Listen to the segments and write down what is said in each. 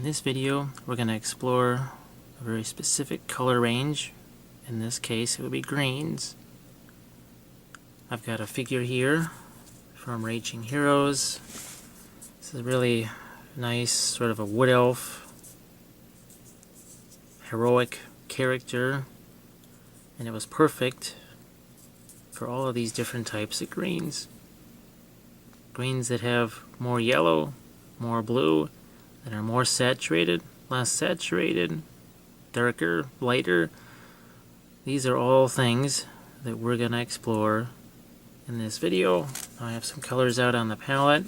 this video, we're going to explore a very specific color range. In this case, it would be greens. I've got a figure here from Raging Heroes. This is a really nice, sort of a wood elf, heroic character, and it was perfect for all of these different types of greens. Greens that have more yellow, more blue, that are more saturated, less saturated, darker, lighter. These are all things that we're going to explore in this video. I have some colors out on the palette.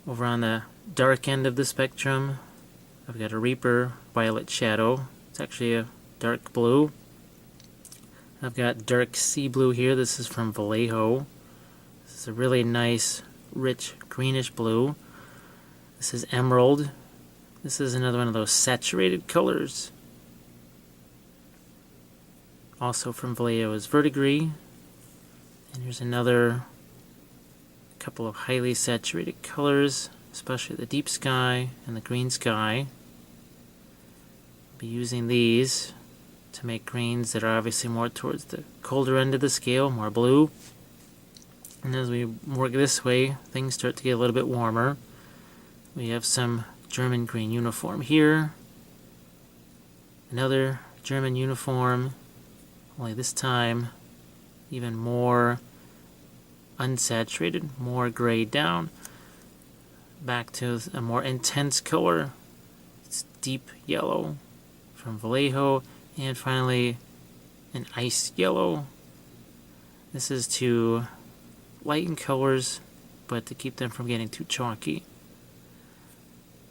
Over on the dark end of the spectrum, I've got a Reaper Violet Shadow. It's actually a dark blue. I've got dark sea blue here. This is from Vallejo. This is a really nice, rich, greenish blue. This is Emerald. This is another one of those saturated colors. Also from Vallejo is Verdigris. And here's another couple of highly saturated colors, especially the deep sky and the green sky. I'll be using these to make greens that are obviously more towards the colder end of the scale, more blue. And as we work this way, things start to get a little bit warmer. We have some German green uniform here. Another German uniform, only this time even more unsaturated, more grayed down. Back to a more intense color. It's deep yellow from Vallejo, and finally an ice yellow. This is to lighten colors, but to keep them from getting too chalky.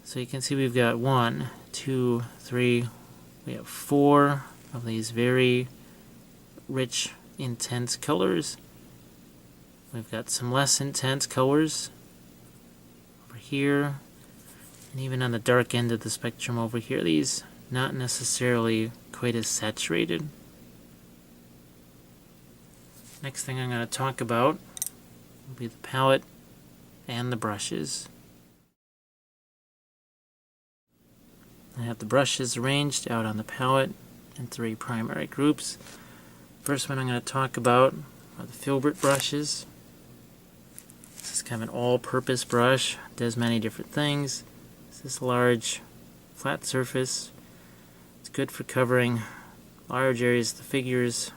So you can see we've got 1, 2, 3, we have 4 of these very rich, intense colors. We've got some less intense colors over here, and even on the dark end of the spectrum over here, these not necessarily quite as saturated. Next thing I'm going to talk about will be the palette and the brushes. I have the brushes arranged out on the palette in 3 primary groups. First one I'm going to talk about are the filbert brushes. This is kind of an all-purpose brush, does many different things. This is large, flat surface. It's good for covering large areas of the figures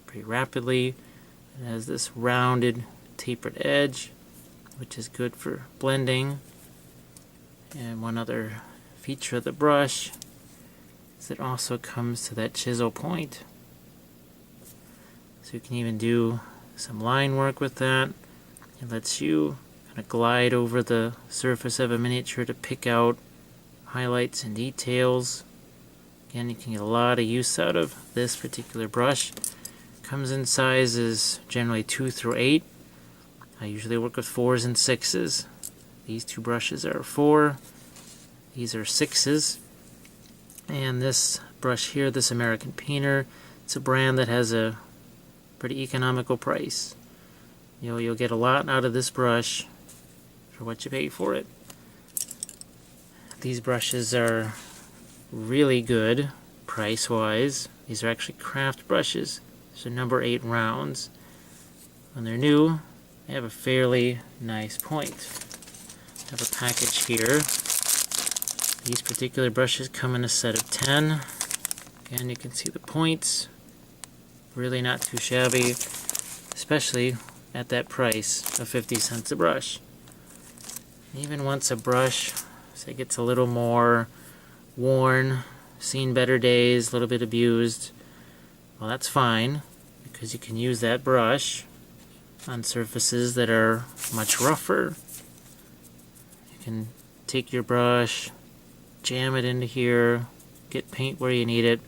pretty rapidly. It has this rounded, tapered edge, which is good for blending. And one other feature of the brush is it also comes to that chisel point. So you can even do some line work with that. It lets you kind of glide over the surface of a miniature to pick out highlights and details. Again, you can get a lot of use out of this particular brush. Comes in sizes generally 2 through 8. I usually work with 4s and 6s. These 2 brushes are 4. These are 6s. And this brush here, this American Painter, it's a brand that has a pretty economical price. You'll get a lot out of this brush for what you pay for it. These brushes are really good price-wise. These are actually craft brushes. These are number 8 rounds. When they're new, they have a fairly nice point. I have a package here. These particular brushes come in a set of 10. Again, you can see the points. Really not too shabby, especially at that price of 50 cents a brush. Even once a brush, say, gets a little more worn, seen better days, a little bit abused, well, that's fine, because you can use that brush on surfaces that are much rougher. You can take your brush, jam it into here, get paint where you need it,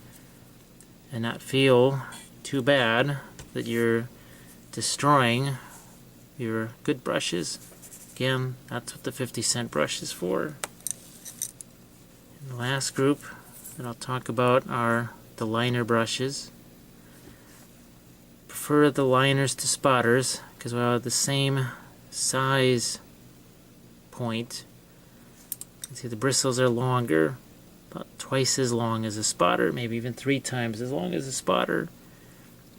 and not feel too bad that you're destroying your good brushes. Again, that's what the 50-cent brush is for. And the last group that I'll talk about are the liner brushes. Prefer the liners to spotters because while the same size point, can see the bristles are longer, about twice as long as a spotter, maybe even 3 times as long as a spotter.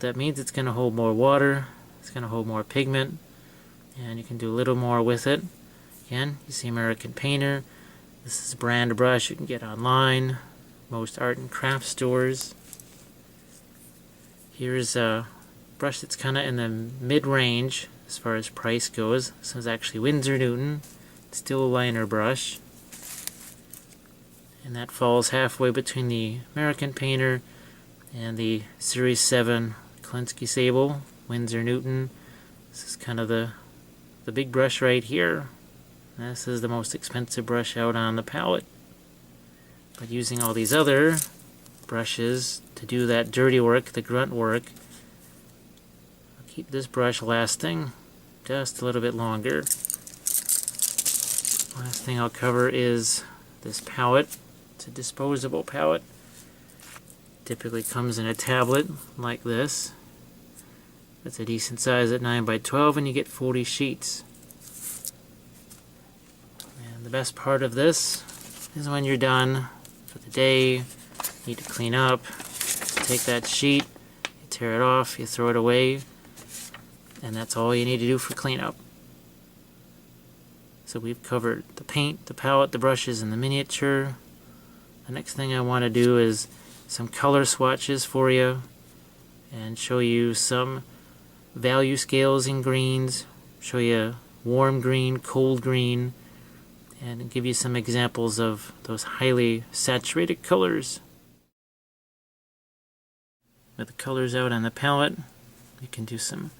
That means it's going to hold more water, it's going to hold more pigment, and you can do a little more with it. Again, you see American Painter. This is a brand brush you can get online, most art and craft stores. Here's a brush that's kind of in the mid-range as far as price goes. This is actually Winsor Newton. It's still a liner brush. And that falls halfway between the American Painter and the Series 7 Klinsky Sable, Winsor Newton. This is kind of the big brush right here. This is the most expensive brush out on the palette. But using all these other brushes to do that dirty work, the grunt work, I'll keep this brush lasting just a little bit longer. Last thing I'll cover is this palette. It's a disposable palette. Typically comes in a tablet like this. It's a decent size at 9 by 12 and you get 40 sheets. And the best part of this is when you're done for the day, you need to clean up, take that sheet, you tear it off, you throw it away, and that's all you need to do for cleanup. So we've covered the paint, the palette, the brushes, and the miniature. The next thing I want to do is some color swatches for you and show you some value scales in greens, show you warm green, cold green, and give you some examples of those highly saturated colors. With the colors out on the palette, you can do some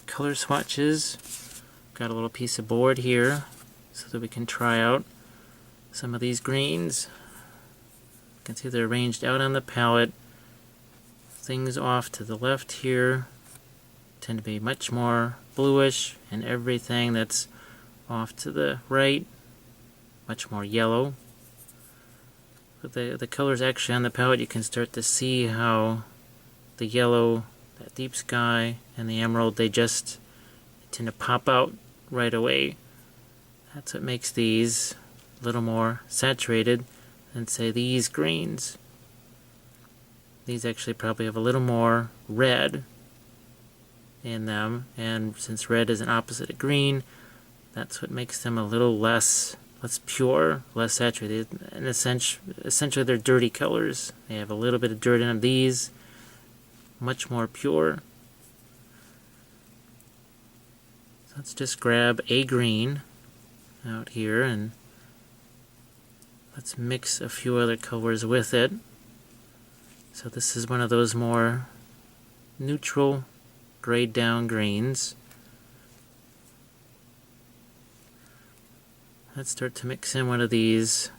color swatches. Got a little piece of board here so that we can try out some of these greens. You can see they're arranged out on the palette. Things off to the left here tend to be much more bluish, and everything that's off to the right much more yellow. But the colors actually on the palette, you can start to see how the yellow, that deep sky, and the emerald, they tend to pop out right away. That's what makes these a little more saturated than, say, these greens. These actually probably have a little more red in them, and since red is an opposite of green, that's what makes them a little less pure, less saturated. And essentially they're dirty colors. They have a little bit of dirt in them. These, much more pure. So let's just grab a green out here and let's mix a few other colors with it. So this is one of those more neutral, grayed down greens. Let's start to mix in one of these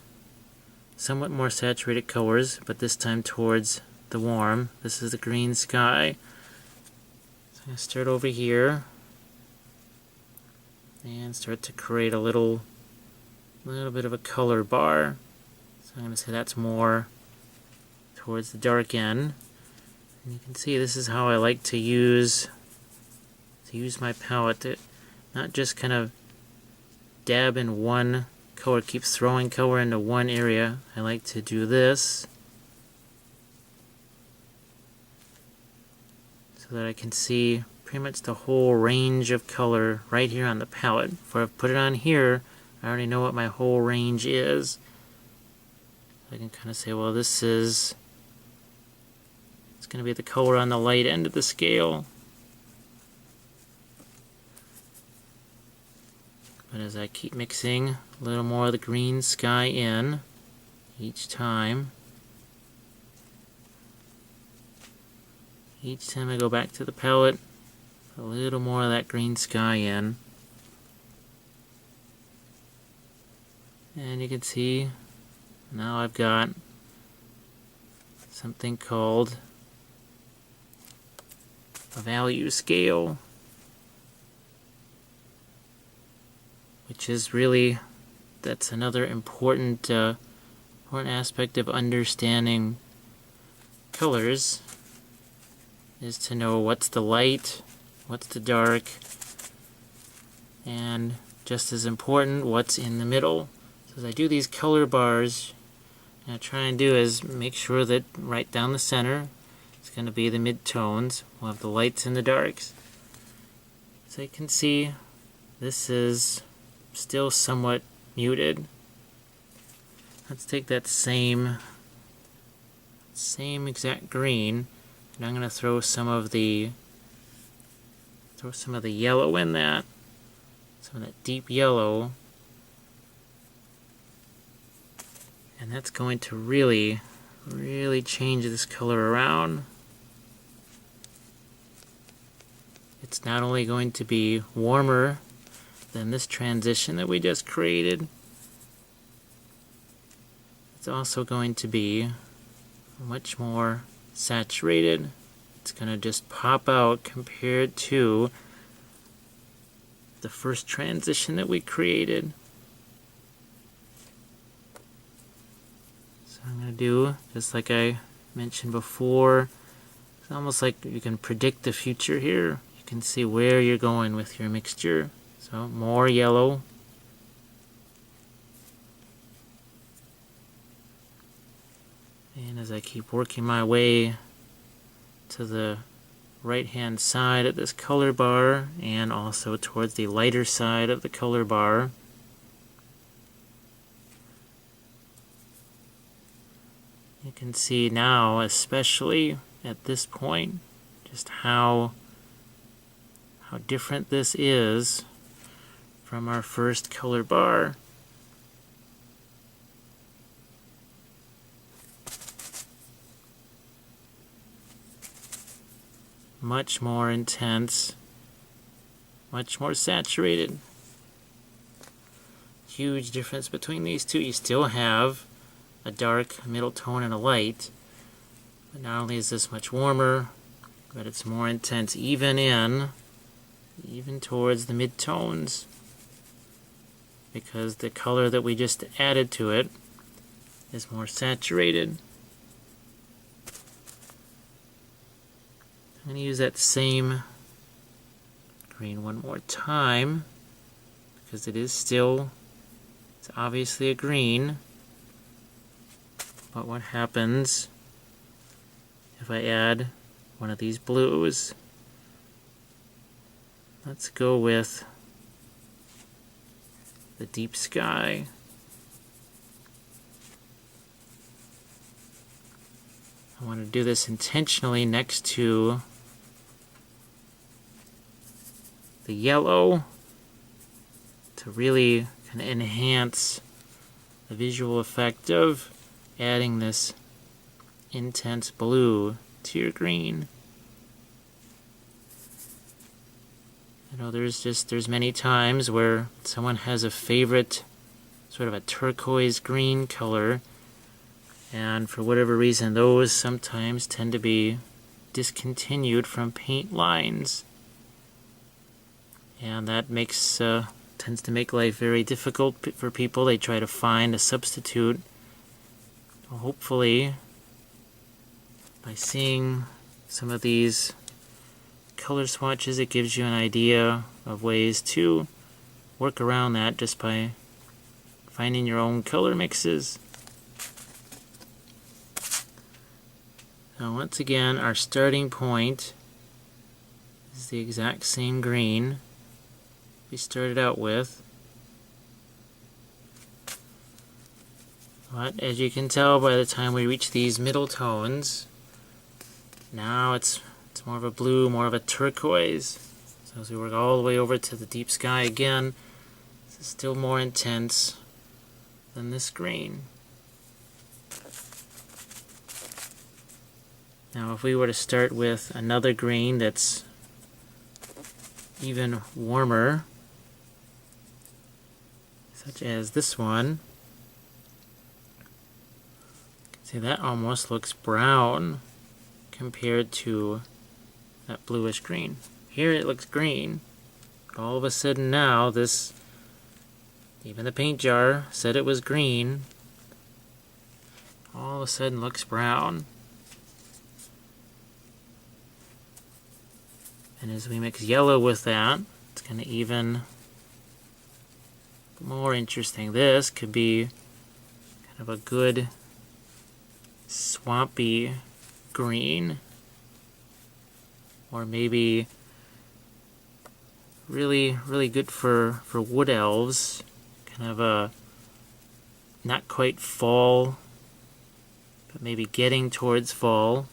somewhat more saturated colors, but this time towards the warm. This is the green sky. So I'm going to start over here and start to create a little bit of a color bar. So I'm going to say that's more towards the dark end. And you can see this is how I like to use my palette, to not just kind of dab in one color, keep throwing color into one area. I like to do this so that I can see pretty much the whole range of color right here on the palette. If I put it on here, I already know what my whole range is. I can kind of say, well, it's going to be the color on the light end of the scale. But as I keep mixing a little more of the green sky in each time I go back to the palette, a little more of that green sky in. And you can see now I've got something called a value scale, which is really, that's another important aspect of understanding colors, is to know what's the light, what's the dark, and just as important, what's in the middle. So So as I do these color bars, what I try and do is make sure that right down the center is going to be the mid-tones. We'll have the lights and the darks. So you can see this is still somewhat muted. Let's take that same exact green, and I'm going to throw some of the yellow in that, some of that deep yellow, and that's going to really change this color around. It's not only going to be warmer than this transition that we just created, it's also going to be much more saturated. It's going to just pop out compared to the first transition that we created. So I'm going to do, just like I mentioned before, it's almost like you can predict the future here. You can see where you're going with your mixture. So more yellow. And as I keep working my way to the right-hand side of this color bar and also towards the lighter side of the color bar, you can see now, especially at this point, just how different this is from our first color bar. Much more intense, much more saturated. Huge difference between these two. You still have a dark middle tone and a light, but not only is this much warmer, but it's more intense even towards the mid-tones, because the color that we just added to it is more saturated. I'm going to use that same green one more time, because it's obviously a green. But what happens if I add one of these blues? Let's go with the deep sky. I want to do this intentionally next to the yellow to really kind of enhance the visual effect of adding this intense blue to your green. I know there's many times where someone has a favorite sort of a turquoise green color, and for whatever reason those sometimes tend to be discontinued from paint lines, and that tends to make life very difficult for people. They try to find a substitute. Well, hopefully by seeing some of these color swatches, it gives you an idea of ways to work around that just by finding your own color mixes. Now once again, our starting point is the exact same green we started out with. But as you can tell, by the time we reach these middle tones, now it's more of a blue, more of a turquoise. So as we work all the way over to the deep sky again, this is still more intense than this green. Now if we were to start with another green that's even warmer, such as this one, see, that almost looks brown compared to that bluish green. Here it looks green, but all of a sudden now even the paint jar said it was green, all of a sudden looks brown. And as we mix yellow with that, it's going to even more interesting. This could be kind of a good swampy green, or maybe really good for wood elves. Kind of a not quite fall, but maybe getting towards fall.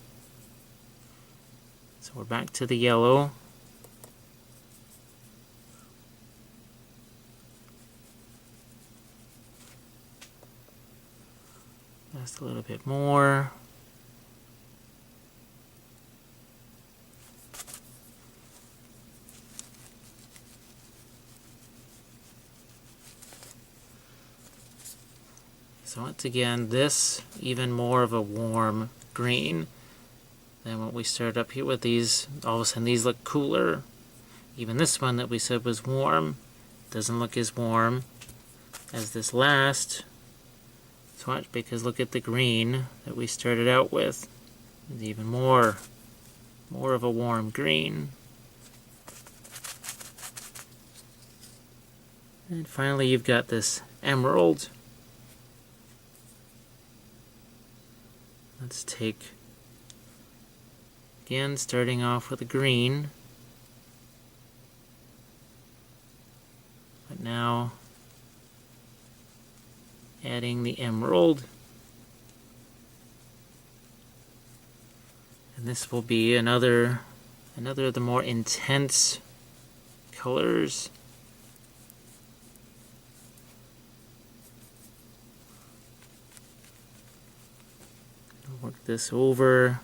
So we're back to the yellow. Just a little bit more. So once again, this even more of a warm green than what we started up here with these. All of a sudden these look cooler. Even this one that we said was warm doesn't look as warm as this last swatch, because look at the green that we started out with. It's even more of a warm green. And finally you've got this emerald. Let's take, again, starting off with a green, but now adding the emerald. And this will be another of the more intense colors. Work this over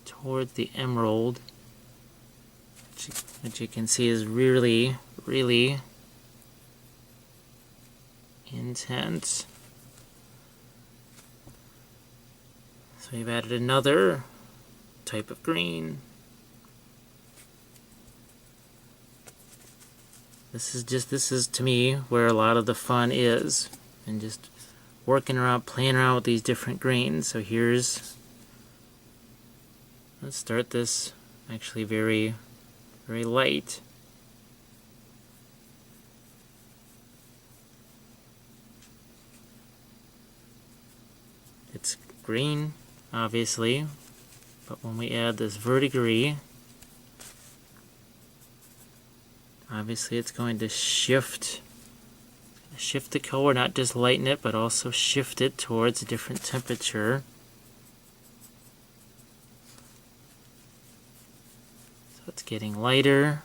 towards the emerald, which you can see is really intense. So we've added another type of green. This is to me where a lot of the fun is. And just working around, playing around with these different greens. So let's start this actually very light. It's green, obviously, but when we add this verdigris, obviously it's going to shift the color, not just lighten it, but also shift it towards a different temperature. So it's getting lighter.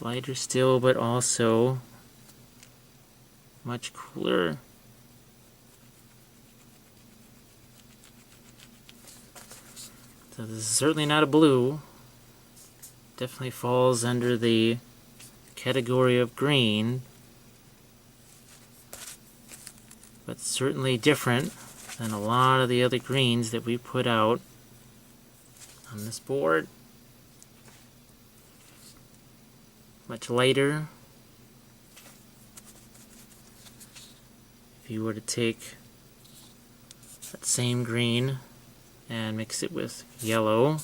Lighter still, but also much cooler. So this is certainly not a blue. Definitely falls under the category of green, but certainly different than a lot of the other greens that we put out on this board. Much lighter. If you were to take that same green and mix it with yellow,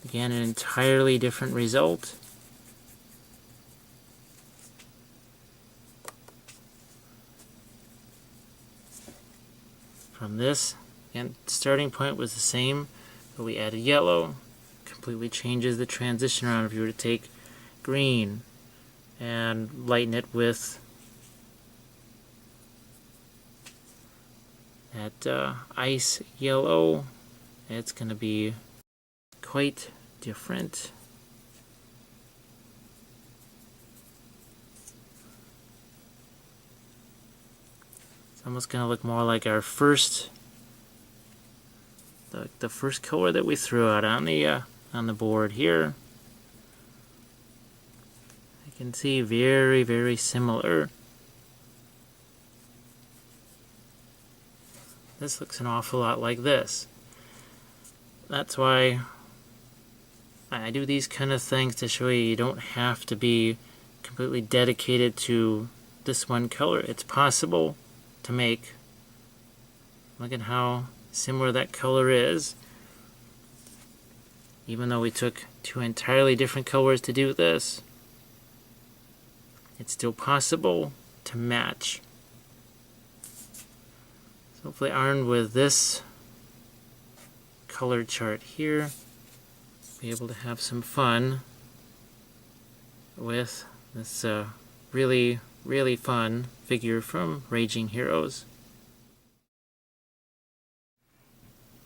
again, an entirely different result. From this, again, starting point was the same, but we added yellow. Completely changes the transition around. If you were to take green and lighten it with that ice yellow, it's going to be quite different. It's almost going to look more like our first, the first color that we threw out on the board here. You can see very similar. This looks an awful lot like this. That's why I do these kind of things, to show you don't have to be completely dedicated to this one color. It's possible to make. Look at how similar that color is. Even though we took two entirely different colors to do this, it's still possible to match. So hopefully armed with this color chart here, be able to have some fun with this really, really fun figure from Raging Heroes.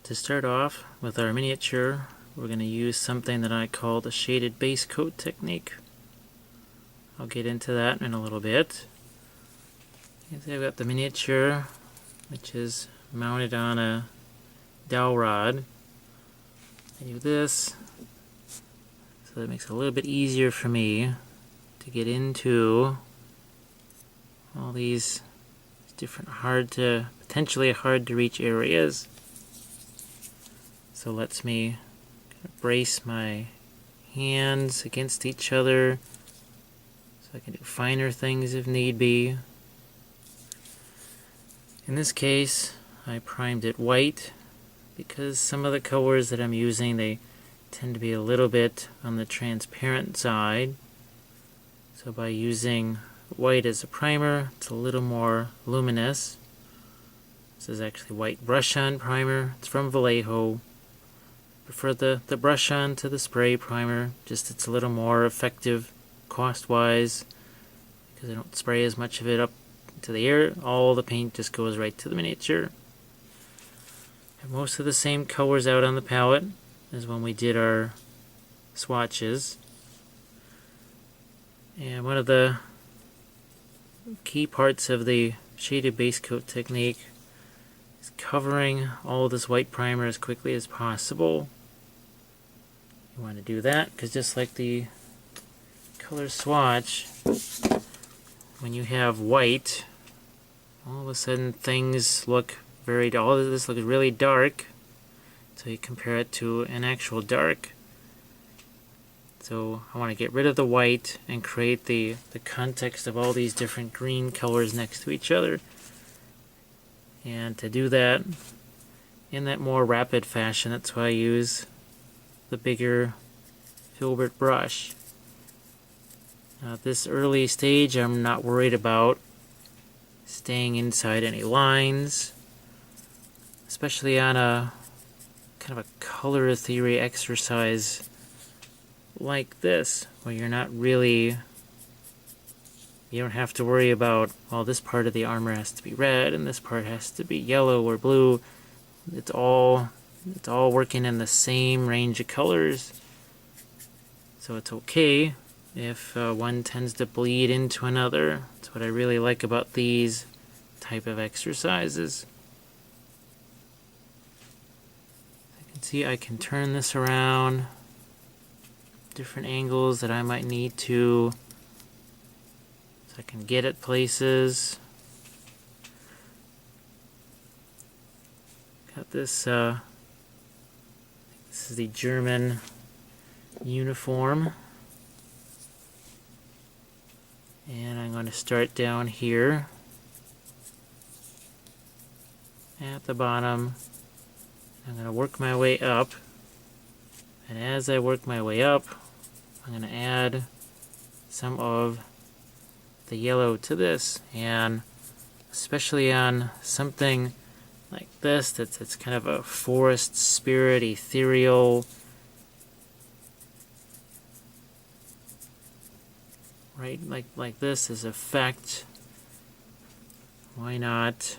To start off with our miniature, we're going to use something that I call the shaded base coat technique. I'll get into that in a little bit. I've got the miniature, which is mounted on a dowel rod. I do this, so that makes it a little bit easier for me to get into all these different potentially hard to reach areas. So it lets me brace my hands against each other so I can do finer things if need be. In this case, I primed it white because some of the colors that I'm using, they tend to be a little bit on the transparent side. So by using white as a primer, it's a little more luminous. This is actually white brush-on primer. It's from Vallejo. Prefer the brush-on to the spray primer. Just it's a little more effective cost-wise because I don't spray as much of it up to the air. All the paint just goes right to the miniature. Have most of the same colors out on the palette as when we did our swatches. And one of the key parts of the shaded base coat technique is covering all of this white primer as quickly as possible. You want to do that because just like the color swatch, when you have white, all of a sudden things look all of this looks really dark, so you compare it to an actual dark. So I want to get rid of the white and create the context of all these different green colors next to each other. And to do that in that more rapid fashion, that's why I use the bigger filbert brush. Now at this early stage, I'm not worried about staying inside any lines, especially on a kind of a color theory exercise like this, where you're not really, you don't have to worry about, well, this part of the armor has to be red and this part has to be yellow or blue. It's all working in the same range of colors, so it's okay if one tends to bleed into another. That's what I really like about these type of exercises. You can see I can turn this around, different angles that I might need to, so I can get at places. Got this, this is the German uniform. And I'm going to start down here at the bottom. I'm going to work my way up. And as I work my way up, I'm going to add some of the yellow to this. And especially on something like this, that's kind of a forest spirit, ethereal, right? Like this is effect. Why not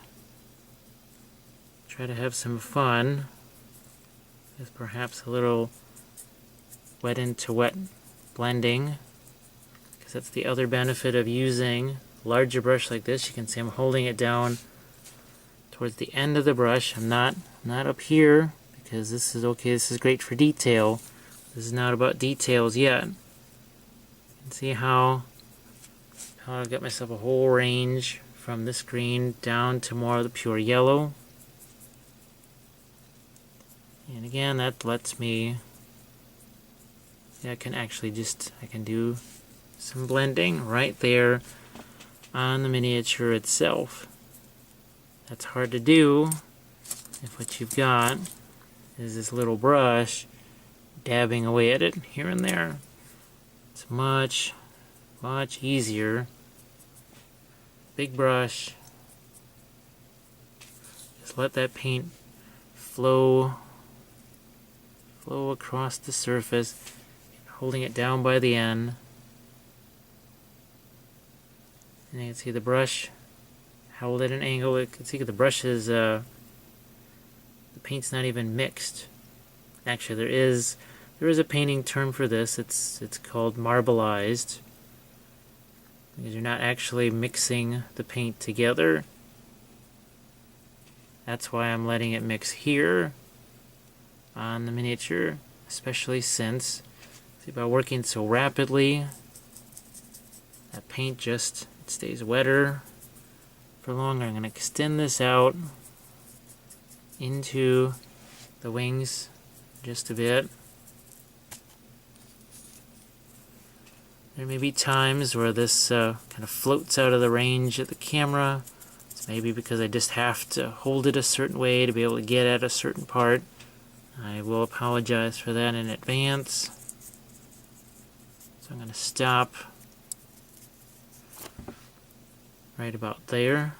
try to have some fun with perhaps a little wet into wet blending, because that's the other benefit of using a larger brush like this. You can see I'm holding it down towards the end of the brush. I'm not up here, because this is okay. This is great for detail. This is not about details yet. You can see how I've got myself a whole range from this green down to more of the pure yellow. And again, that lets me, I can do some blending right there on the miniature itself. That's hard to do if what you've got is this little brush dabbing away at it here and there. It's much easier. Big brush. Just let that paint flow across the surface, holding it down by the end. And you can see the brush held at an angle. You can see the brush is, the paint's not even mixed. Actually, there is a painting term for this. It's called marbleized, because you're not actually mixing the paint together. That's why I'm letting it mix here on the miniature, especially since, see, by working so rapidly, that paint just stays wetter for longer. I'm going to extend this out into the wings just a bit. There may be times where this kind of floats out of the range of the camera. It's maybe because I just have to hold it a certain way to be able to get at a certain part. I will apologize for that in advance. So I'm going to stop right about there.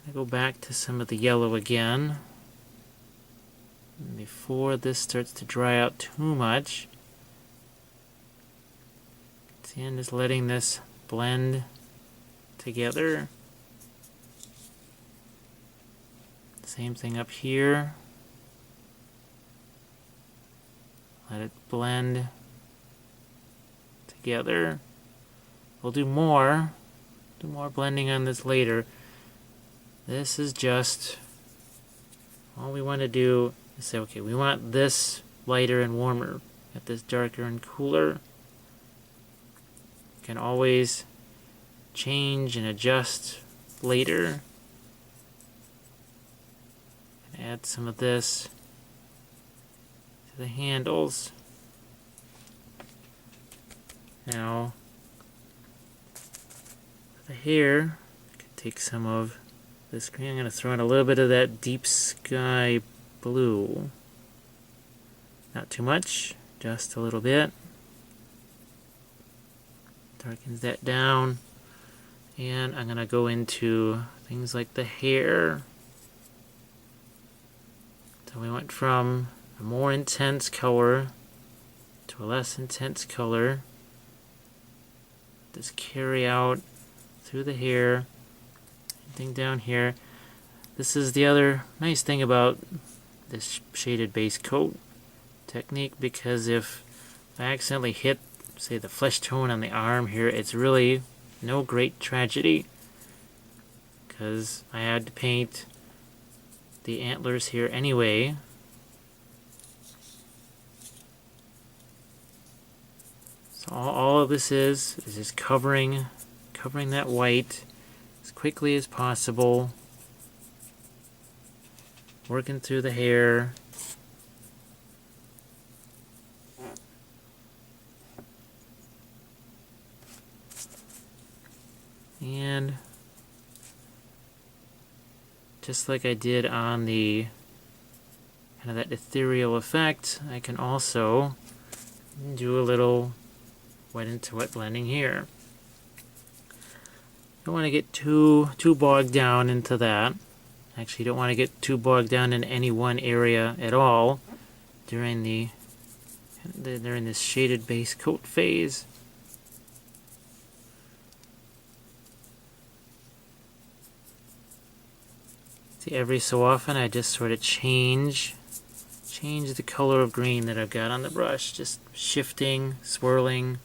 I'm going to go back to some of the yellow again. And before this starts to dry out too much, see, I'm just letting this blend together. Same thing up here. Let it blend together. We'll do more blending on this later. This is just, all we want to do is say, okay, we want this lighter and warmer, get this darker and cooler. You can always change and adjust later. And add some of this to the handles. Now, for the hair, I can take some of this green. I'm going to throw in a little bit of that deep sky blue. Not too much, just a little bit. Darkens that down. And I'm going to go into things like the hair. So we went from a more intense color to a less intense color. Just carry out through the hair. Anything down here. This is the other nice thing about this shaded base coat technique, because if I accidentally hit, say, the flesh tone on the arm here, it's really no great tragedy, because I had to paint the antlers here anyway. So all of this is just covering that white as quickly as possible, working through the hair. And just like I did on the kind of that ethereal effect, I can also do a little wet into wet blending here. Don't want to get too bogged down into that. Actually, don't want to get too bogged down in any one area at all during during this shaded base coat phase. See, every so often I just sort of change the color of green that I've got on the brush, just shifting, swirling.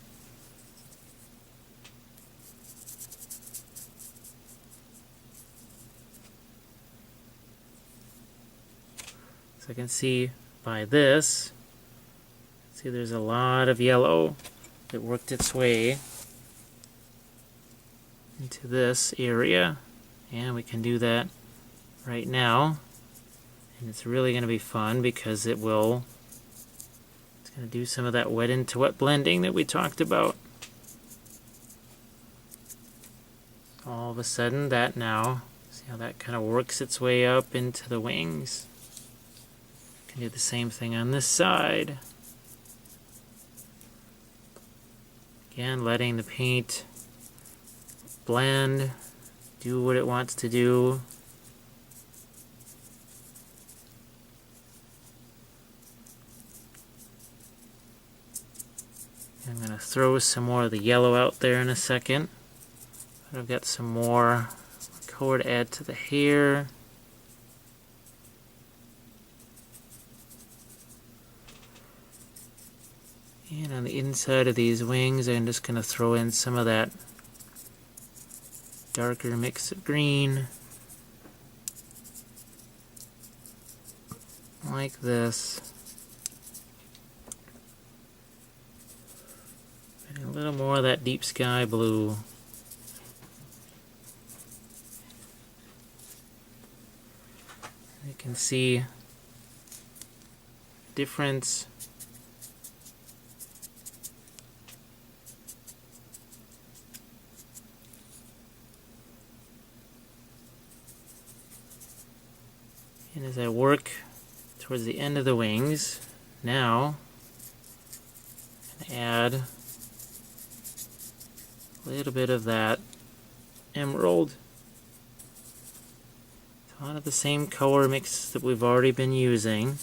So I can see by this, see, there's a lot of yellow that worked its way into this area, and we can do that right now. And it's really going to be fun because it's going Gonna do some of that wet into wet blending that we talked about. All of a sudden, that now, see how that kind of works its way up into the wings. Can do the same thing on this side. Again, letting the paint blend, do what it wants to do. I'm going to throw some more of the yellow out there in a second. But I've got some more color to add to the hair. And on the inside of these wings, I'm just going to throw in some of that darker mix of green. Like this. And a little more of that deep sky blue. You can see difference. And as I work towards the end of the wings, now I'm going to add a little bit of that emerald. A lot of the same color mix that we've already been using.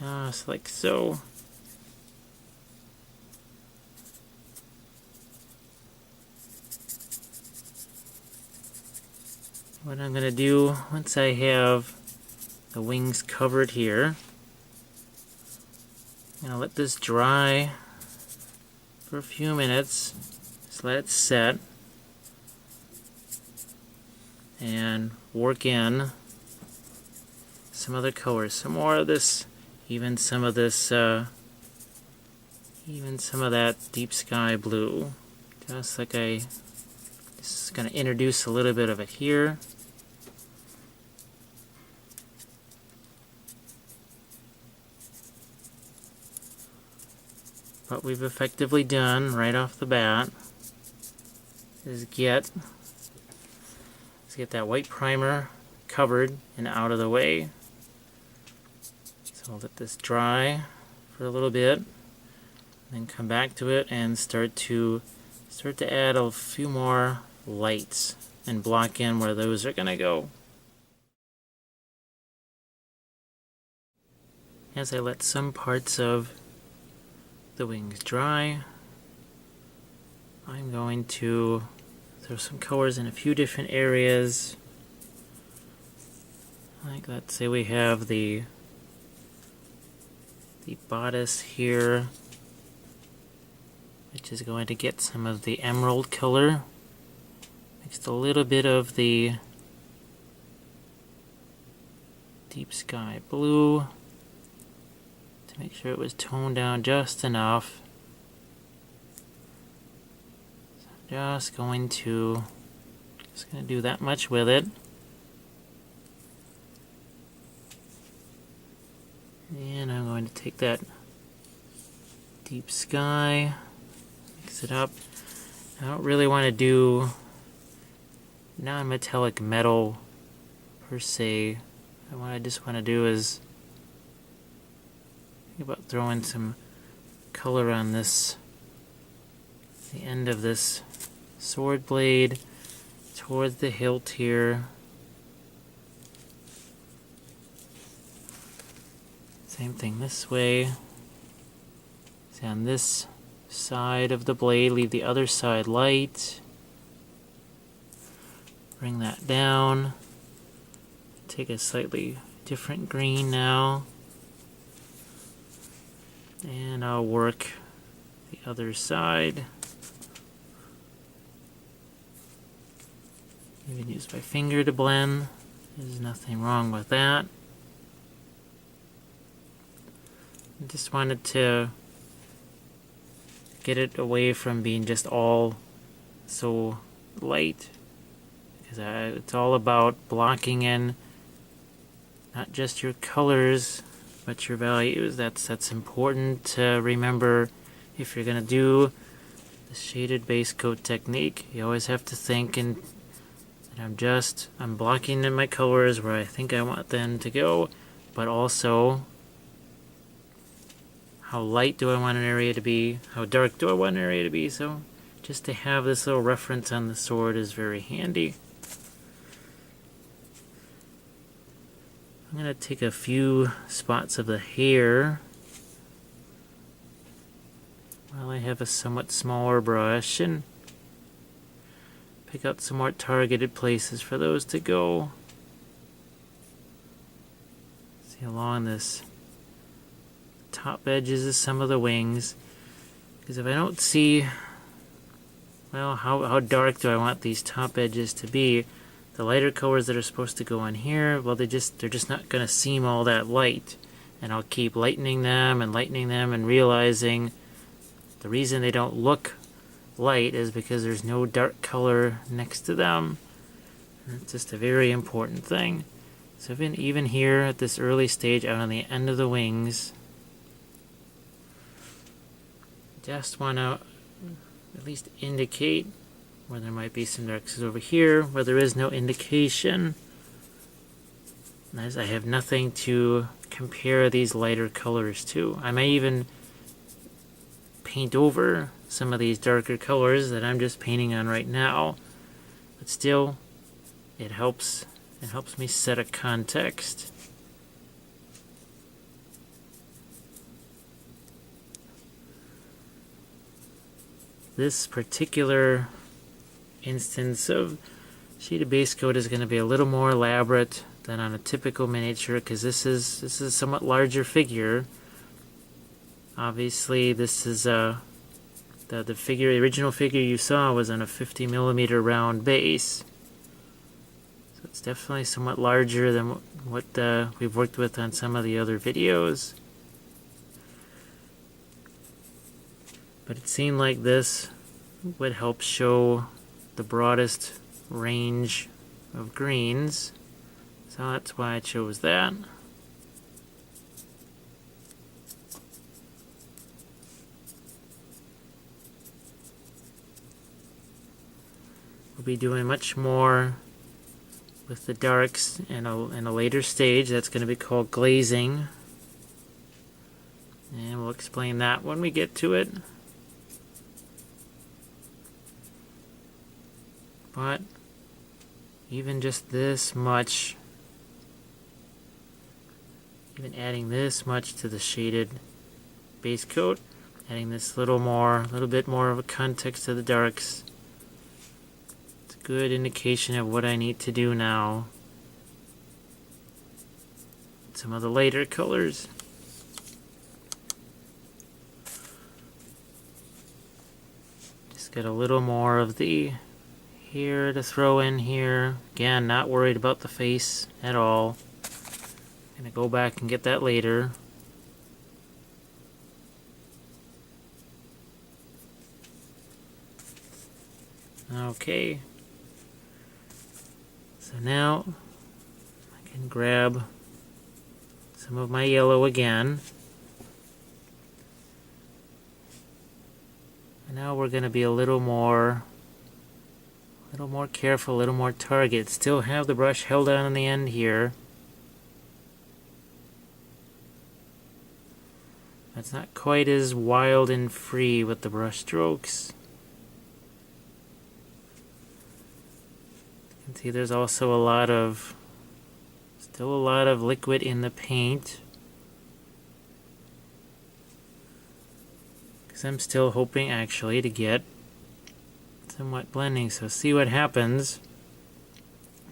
Just like so. What I'm going to do once I have the wings covered here, I'm going to let this dry for a few minutes. Just let it set and work in some other colors, some more of this, even some of this, even some of that deep sky blue. Just like just going to introduce a little bit of it here. What we've effectively done right off the bat is get that white primer covered and out of the way. So I'll let this dry for a little bit, then come back to it and start to add a few more lights and block in where those are going to go. As I let some parts of the wings dry, I'm going to throw some colors in a few different areas. Like, let's say we have the bodice here, which is going to get some of the emerald color. Mixed a little bit of the deep sky blue to make sure it was toned down just enough. So I'm just going to do that much with it. And I'm going to take that deep sky, mix it up. I don't really want to do non-metallic metal per se. What I just want to do is think about throwing some color on this, the end of this sword blade towards the hilt here. Same thing this way. See, on this side of the blade, leave the other side light. Bring that down. Take a slightly different green now. And I'll work the other side. Even use my finger to blend. There's nothing wrong with that. I just wanted to get it away from being just all so light, because it's all about blocking in not just your colors but your values. That's important to remember if you're going to do the shaded base coat technique. You always have to think that I'm blocking in my colors where I think I want them to go, but also how light do I want an area to be, how dark do I want an area to be. So just to have this little reference on the sword is very handy. I'm going to take a few spots of the hair while I have a somewhat smaller brush and pick out some more targeted places for those to go. See along this top edges of some of the wings, because if I don't see, well, how dark do I want these top edges to be, the lighter colors that are supposed to go on here, well, they're just not going to seem all that light, and I'll keep lightening them and realizing the reason they don't look light is because there's no dark color next to them. It's just a very important thing. So even here at this early stage out on the end of the wings, just want to at least indicate where there might be some darks. Over here where there is no indication, as I have nothing to compare these lighter colors to. I may even paint over some of these darker colors that I'm just painting on right now, but still it helps me set a context. This particular instance of shaded base coat is going to be a little more elaborate than on a typical miniature, because this is a somewhat larger figure. Obviously, this is the original figure you saw was on a 50mm round base, so it's definitely somewhat larger than what we've worked with on some of the other videos. But it seemed like this would help show the broadest range of greens, so that's why I chose that. We'll be doing much more with the darks in a later stage. That's going to be called glazing, and we'll explain that when we get to it. But even just this much, even adding this much to the shaded base coat, adding this little bit more of a context to the darks, it's a good indication of what I need to do now. Some of the lighter colors. Just got a little more of the hair to throw in here. Again, not worried about the face at all. Gonna go back and get that later. Okay. So now I can grab some of my yellow again. And now we're gonna be a little more careful, a little more target. Still have the brush held on in the end here. That's not quite as wild and free with the brush strokes. You can see there's also still a lot of liquid in the paint, because I'm still hoping actually to get somewhat blending. So see what happens.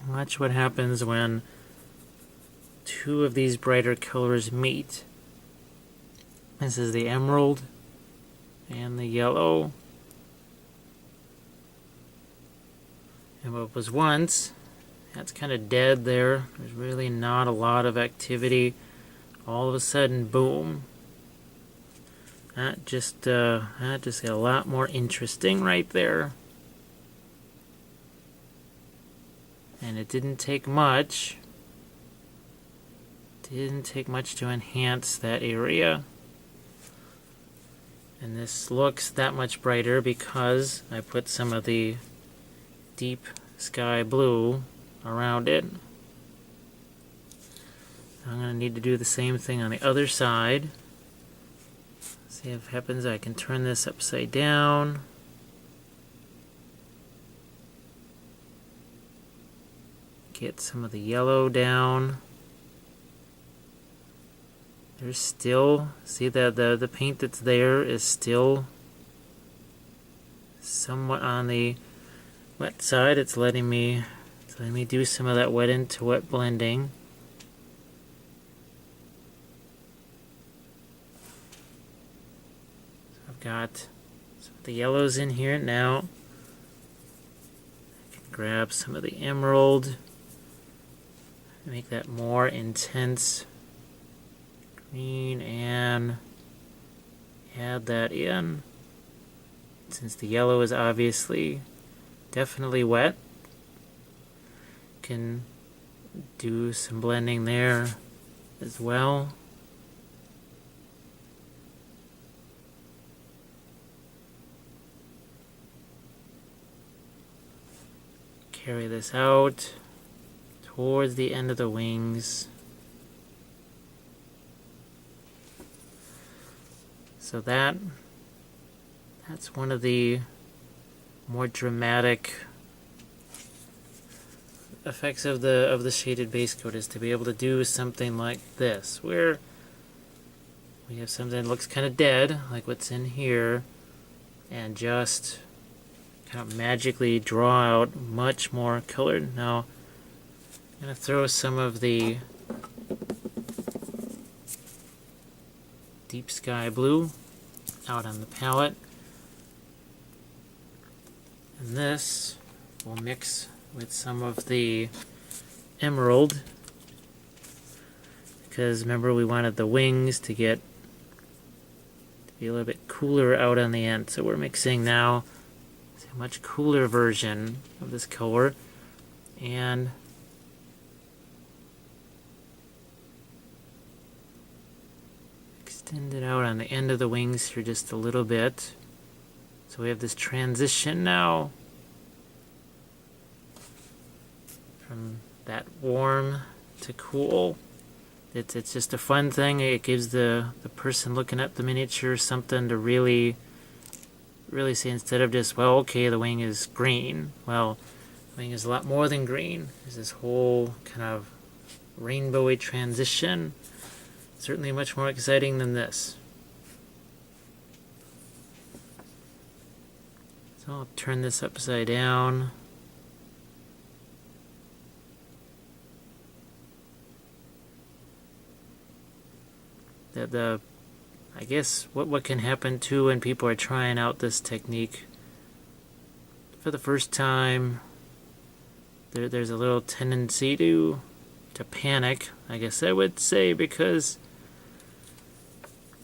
Watch what happens when two of these brighter colors meet. This is the emerald and the yellow. And what was once, that's kind of dead there. There's really not a lot of activity. All of a sudden, boom, That just got a lot more interesting right there. And it didn't take much. Didn't take much to enhance that area. And this looks that much brighter because I put some of the deep sky blue around it. I'm going to need to do the same thing on the other side. See if it happens. I can turn this upside down. Get some of the yellow down. There's still, see that the paint that's there is still somewhat on the wet side. It's letting me do some of that wet into wet blending. So I've got some of the yellows in here now. I can grab some of the emerald. Make that more intense green and add that in. Since the yellow is obviously definitely wet, can do some blending there as well. Carry this out towards the end of the wings. So that's one of the more dramatic effects of the shaded base coat, is to be able to do something like this, where we have something that looks kind of dead, like what's in here, and just kind of magically draw out much more colored. Now, I'm going to throw some of the deep sky blue out on the palette. And this will mix with some of the emerald, because remember we wanted the wings to be a little bit cooler out on the end. So we're mixing now a much cooler version of this color, and extend it out on the end of the wings here just a little bit. So we have this transition now from that warm to cool. It's just a fun thing. It gives the person looking at the miniature something to really see, instead of just, well, okay, the wing is green. Well, the wing is a lot more than green. There's this whole kind of rainbowy transition. Certainly much more exciting than this. So I'll turn this upside down. I guess what can happen too when people are trying out this technique for the first time, there's a little tendency to panic, I guess I would say, because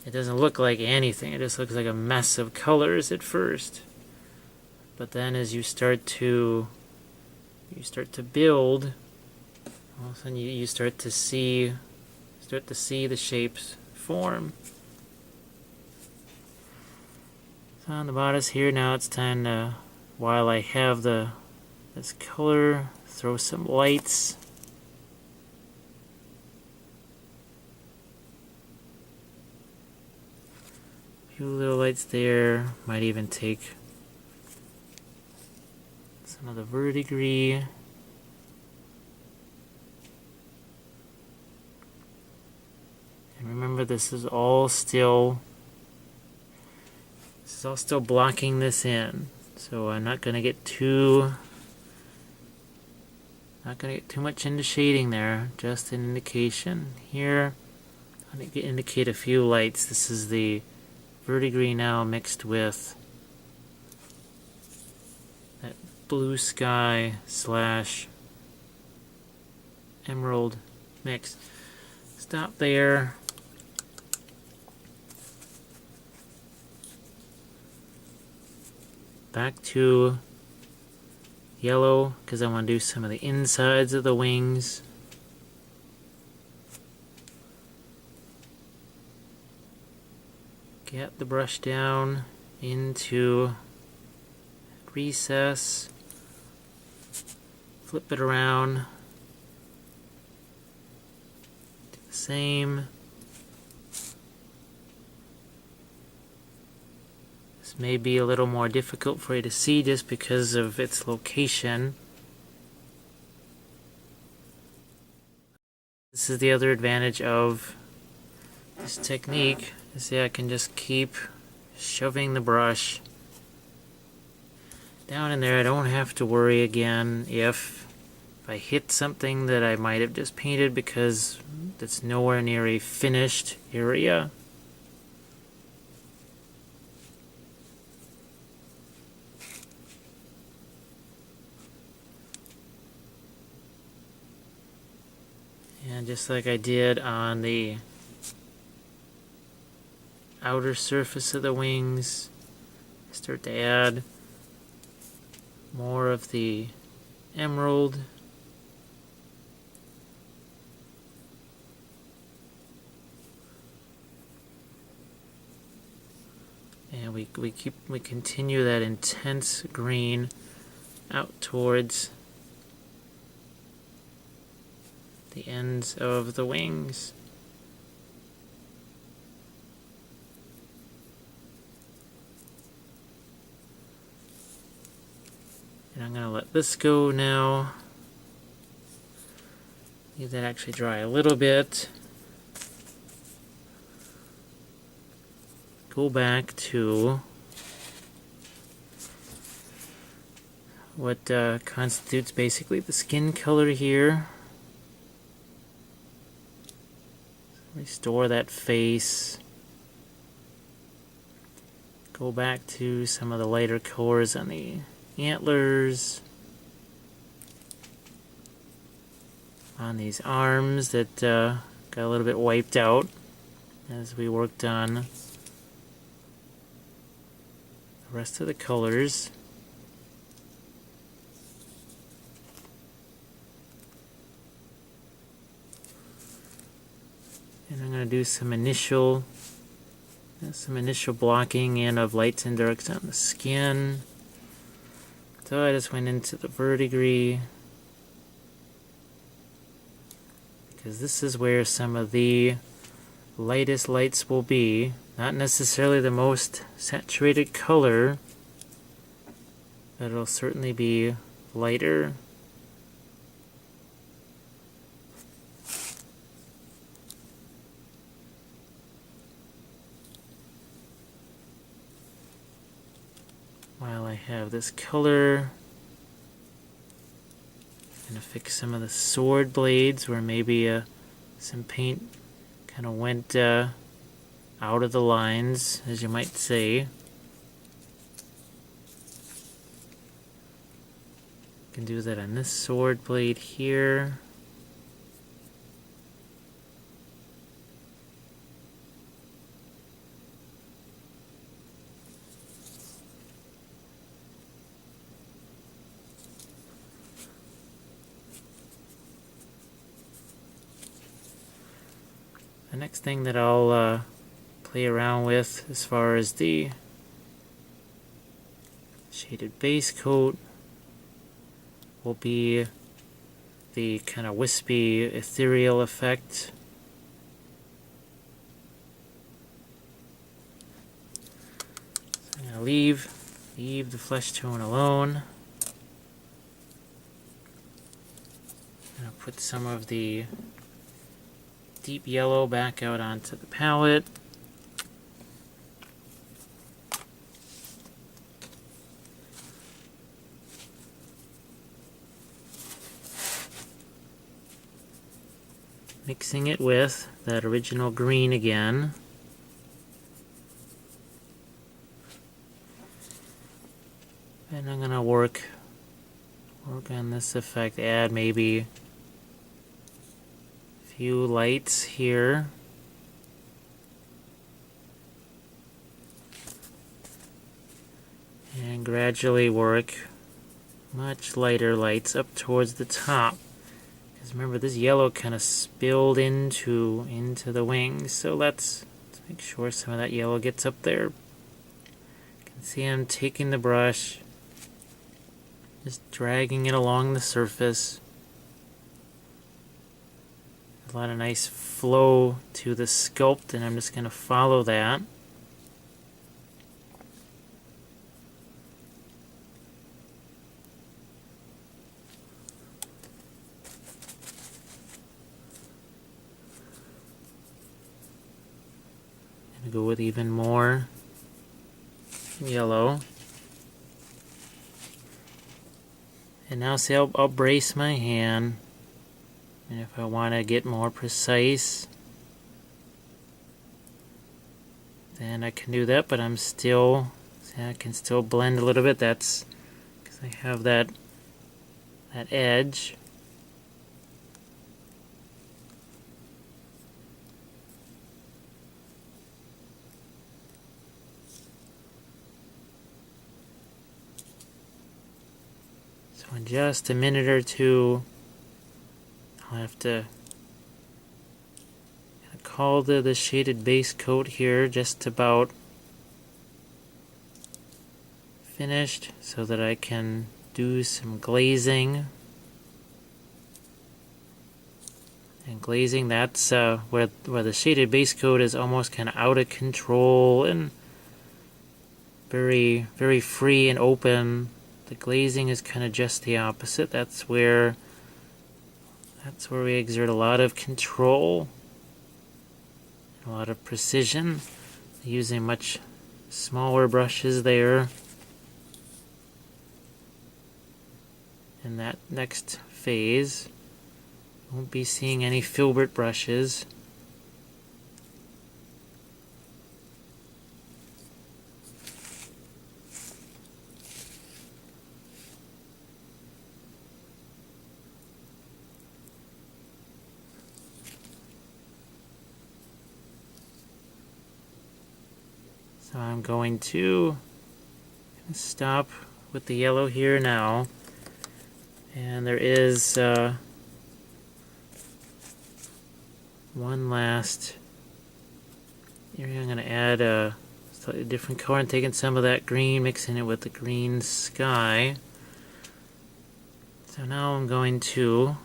it doesn't look like anything. It just looks like a mess of colors at first. But then as you start to build, all of a sudden you start to see the shapes form. So on the bodice here, now it's time to, while I have this color, throw some lights. A few little lights there. Might even take some of the verdigris. And remember, this is all still blocking this in. So I'm not going to get too much into shading there, just an indication. Here, I'm going to indicate a few lights. This is the verdigris now mixed with that blue sky / emerald mix. Stop there. back to yellow because I want to do some of the insides of the wings. Get the brush down into recess, flip it around, do the same. This may be a little more difficult for you to see just because of its location. This is the other advantage of this technique. See, I can just keep shoving the brush down in there. I don't have to worry again if I hit something that I might have just painted because it's nowhere near a finished area. And just like I did on the outer surface of the wings, start to add more of the emerald. And we continue that intense green out towards the ends of the wings. And I'm going to let this go now. Leave that actually dry a little bit. Go back to what constitutes basically the skin color here. Restore that face. Go back to some of the lighter colors on the antlers, on these arms that got a little bit wiped out as we worked on the rest of the colors. And I'm going to do some initial blocking in of lights and darks on the skin. So I just went into the verdigris because this is where some of the lightest lights will be. Not necessarily the most saturated color, but it'll certainly be lighter. While I have this color, I'm going to fix some of the sword blades where maybe some paint kind of went out of the lines, as you might say. You can do that on this sword blade here. The next thing that I'll play around with as far as the shaded base coat will be the kind of wispy ethereal effect. So I'm going to leave the flesh tone alone. I'm going to put some of the deep yellow back out onto the palette. Mixing it with that original green again. And I'm gonna work on this effect, add maybe few lights here. and gradually work much lighter lights up towards the top. Because remember, this yellow kind of spilled into the wings, so let's make sure some of that yellow gets up there. You can see I'm taking the brush, just dragging it along the surface. A lot of nice flow to the sculpt, and I'm just going to follow that. And go with even more yellow. And now see, I'll brace my hand. And if I want to get more precise, then I can do that, but I'm still, see, I can still blend a little bit. That's because I have that edge. So in just a minute or two, I'll have to call the shaded base coat here just about finished so that I can do some glazing. And glazing, that's where the shaded base coat is almost kind of out of control and very, very free and open. The glazing is kind of just the opposite. That's where we exert a lot of control, a lot of precision, using much smaller brushes there. In that next phase, won't be seeing any filbert brushes. So I'm going to stop with the yellow here now, and there is one last area. I'm going to add a slightly different color and taking some of that green, mixing it with the green sky. So now I'm going to,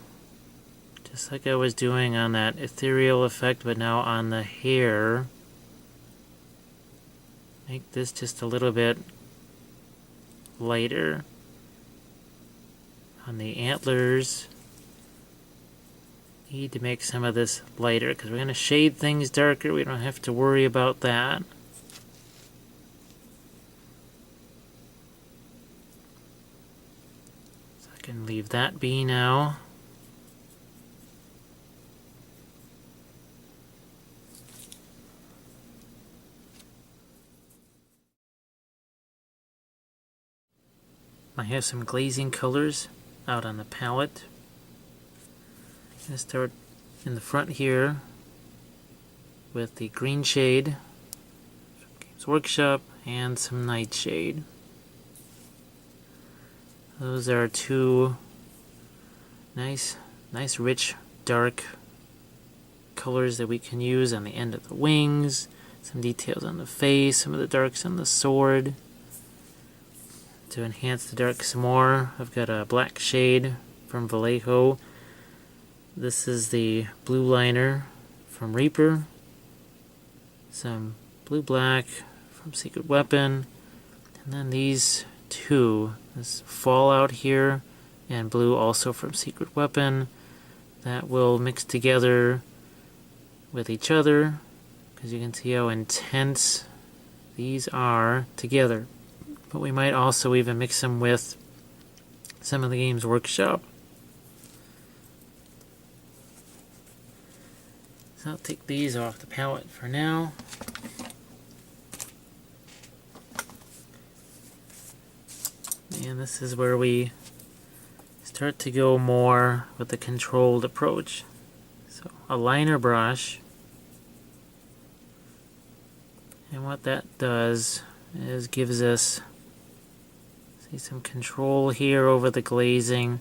just like I was doing on that ethereal effect, but now on the hair, make this just a little bit lighter. On the antlers, need to make some of this lighter because we're going to shade things darker. We don't have to worry about that. So I can leave that be now. I have some glazing colors out on the palette. I'm going to start in the front here with the green shade from Games Workshop and some nightshade. Those are two nice rich dark colors that we can use on the end of the wings, some details on the face, some of the darks on the sword. To enhance the dark some more, I've got a black shade from Vallejo. This is the blue liner from Reaper. Some blue-black from Secret Weapon. And then these two, this Fallout here and blue also from Secret Weapon, that will mix together with each other because you can see how intense these are together. But we might also even mix them with some of the Games Workshop. So I'll take these off the palette for now. And this is where we start to go more with the controlled approach. So a liner brush. And what that does is gives us See some control here over the glazing.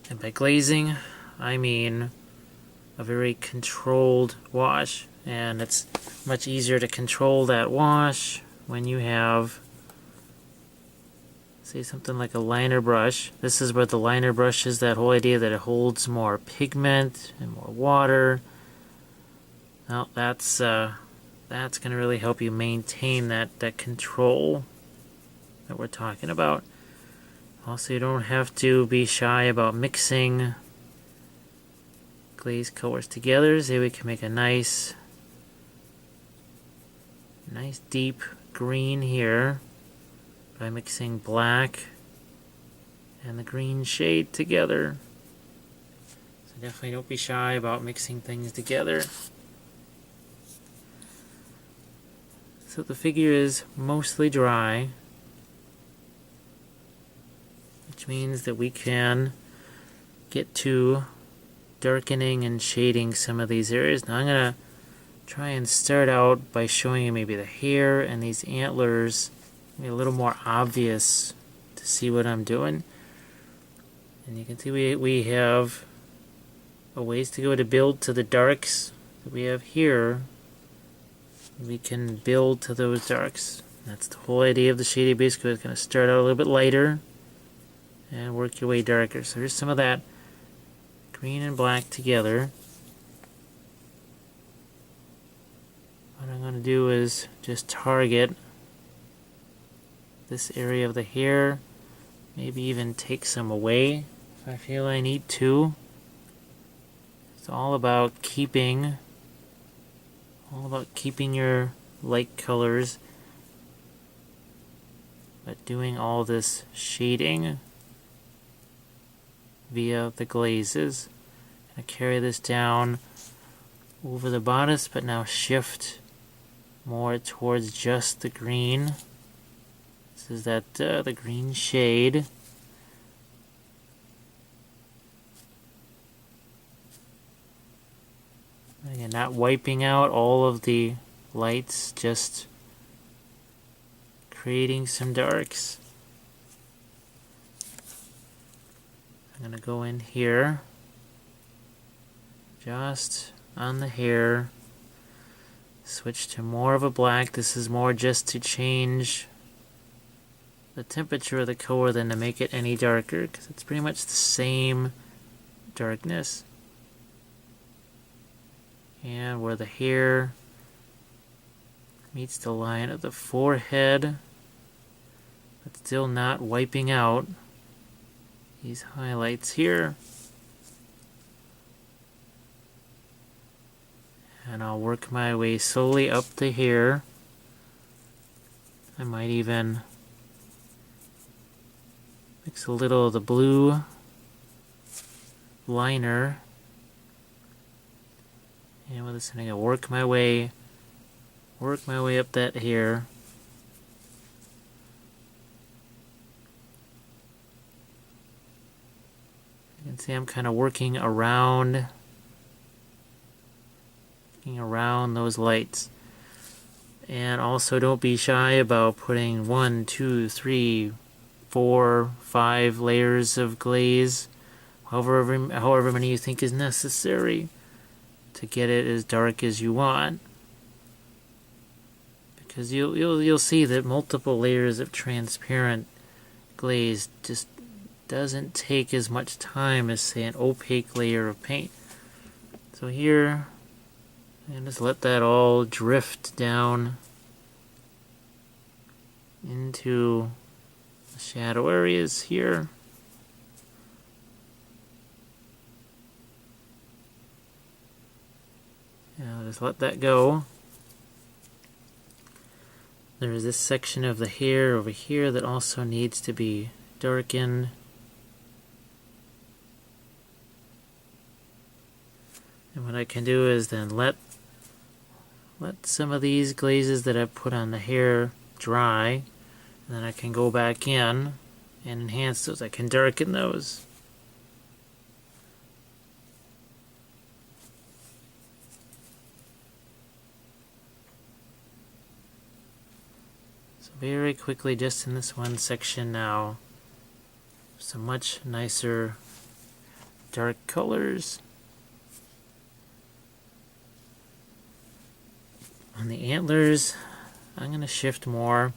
And by glazing, I mean a very controlled wash. And it's much easier to control that wash when you have, say, something like a liner brush. This is where the liner brush is, that whole idea that it holds more pigment and more water. Now that's going to really help you maintain that control that we're talking about. Also, you don't have to be shy about mixing glaze colors together. So we can make a nice deep green here by mixing black and the green shade together. So definitely don't be shy about mixing things together. So the figure is mostly dry, which means that we can get to darkening and shading some of these areas. Now I'm going to try and start out by showing you maybe the hair and these antlers, maybe a little more obvious to see what I'm doing. And you can see we have a ways to go to build to the darks that we have here. We can build to those darks. That's the whole idea of the shading. Basically, it's going to start out a little bit lighter and work your way darker. So here's some of that green and black together. What I'm going to do is just target this area of the hair, maybe even take some away if I feel I need to. It's all about keeping your light colors, but doing all this shading via the glazes. I'm going to carry this down over the bodice, but now shift more towards just the green. This is the green shade. Again, not wiping out all of the lights, just creating some darks. I'm going to go in here, just on the hair, switch to more of a black. This is more just to change the temperature of the color than to make it any darker, because it's pretty much the same darkness. And where the hair meets the line of the forehead, but still not wiping out these highlights here. And I'll work my way slowly up the hair. I might even mix a little of the blue liner. And with this, I'm going to work my way up that hair. You can see I'm kind of working around those lights. And also, don't be shy about putting 1, 2, 3, 4, 5 layers of glaze, however many you think is necessary to get it as dark as you want. Because you'll see that multiple layers of transparent glaze just doesn't take as much time as, say, an opaque layer of paint. So here, and just let that all drift down into the shadow areas here. Now just let that go. There's this section of the hair over here that also needs to be darkened. And what I can do is then let some of these glazes that I've put on the hair dry, and then I can go back in and enhance those. I can darken those. very quickly just in this one section now. Some much nicer dark colors. On the antlers, I'm going to shift more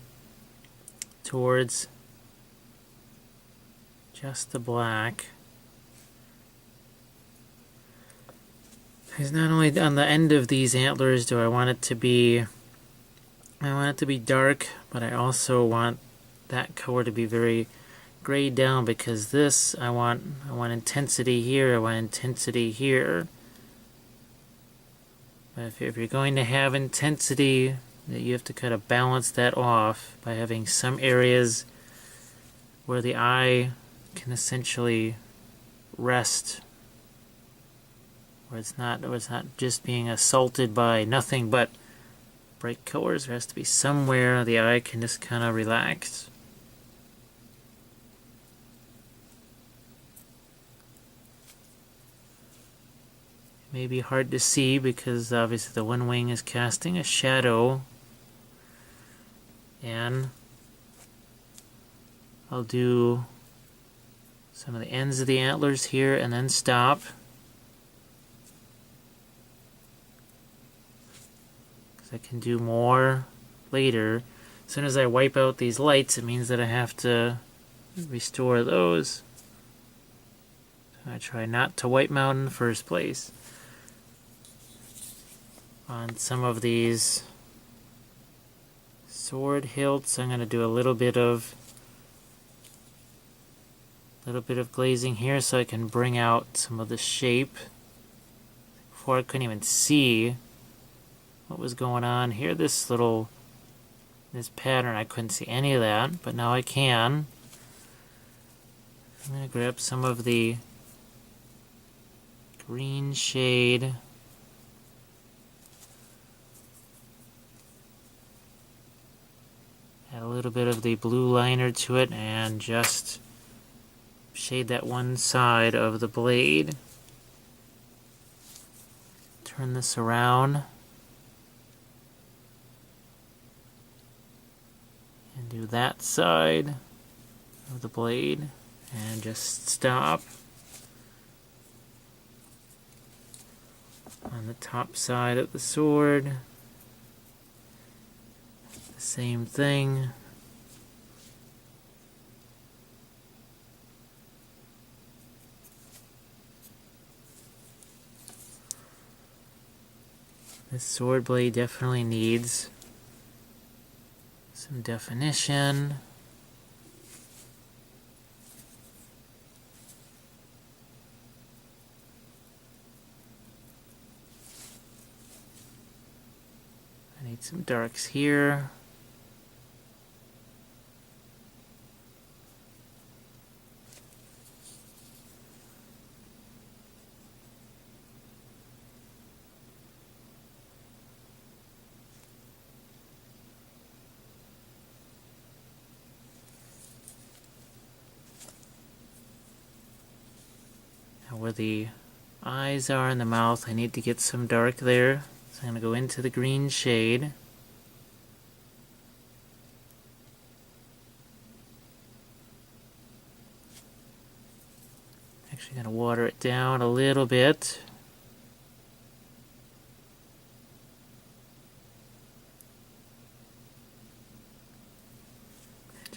towards just the black. Because not only on the end of these antlers do I want it to be dark, but I also want that color to be very grayed down, because this I want intensity here, I want intensity here. But if you're going to have intensity, you have to kind of balance that off by having some areas where the eye can essentially rest, where it's not just being assaulted by nothing but bright colors. There has to be somewhere the eye can just kind of relax. It may be hard to see because obviously the one wing is casting a shadow, and I'll do some of the ends of the antlers here and then stop. Because I can do more later. As soon as I wipe out these lights, it means that I have to restore those. So I try not to wipe them out in the first place. On some of these sword hilts, I'm going to do a little bit of glazing here so I can bring out some of the shape. Before I couldn't even see what was going on here. This pattern, I couldn't see any of that, but now I can. I'm going to grab some of the green shade. Add a little bit of the blue liner to it and just shade that one side of the blade. Turn this around and do that side of the blade and just stop. On the top side of the sword, the same thing. This sword blade definitely needs some definition. I need some darks here. Where the eyes are and the mouth, I need to get some dark there. So I'm going to go into the green shade. Actually going to water it down a little bit.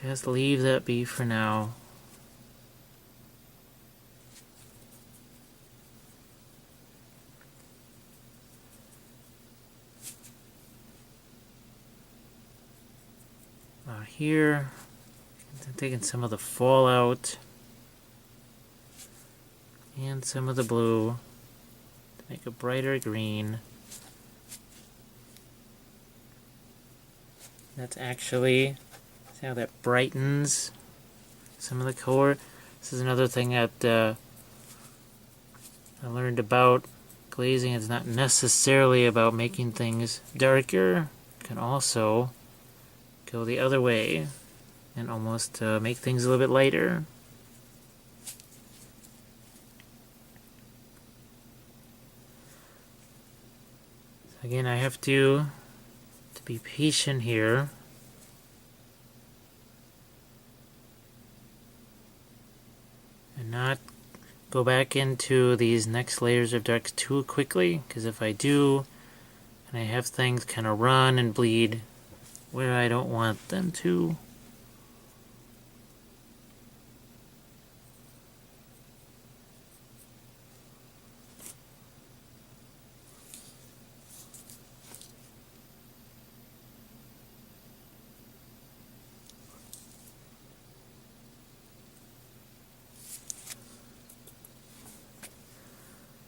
Just leave that be for now. Here, I'm taking some of the fallout and some of the blue to make a brighter green. That's actually, see how that brightens some of the color. This is another thing that I learned about glazing. It's not necessarily about making things darker. It can also go the other way and almost make things a little bit lighter. So again, I have to be patient here. go back into these next layers of darks too quickly, because if I do, and I have things kind of run and bleed where I don't want them to.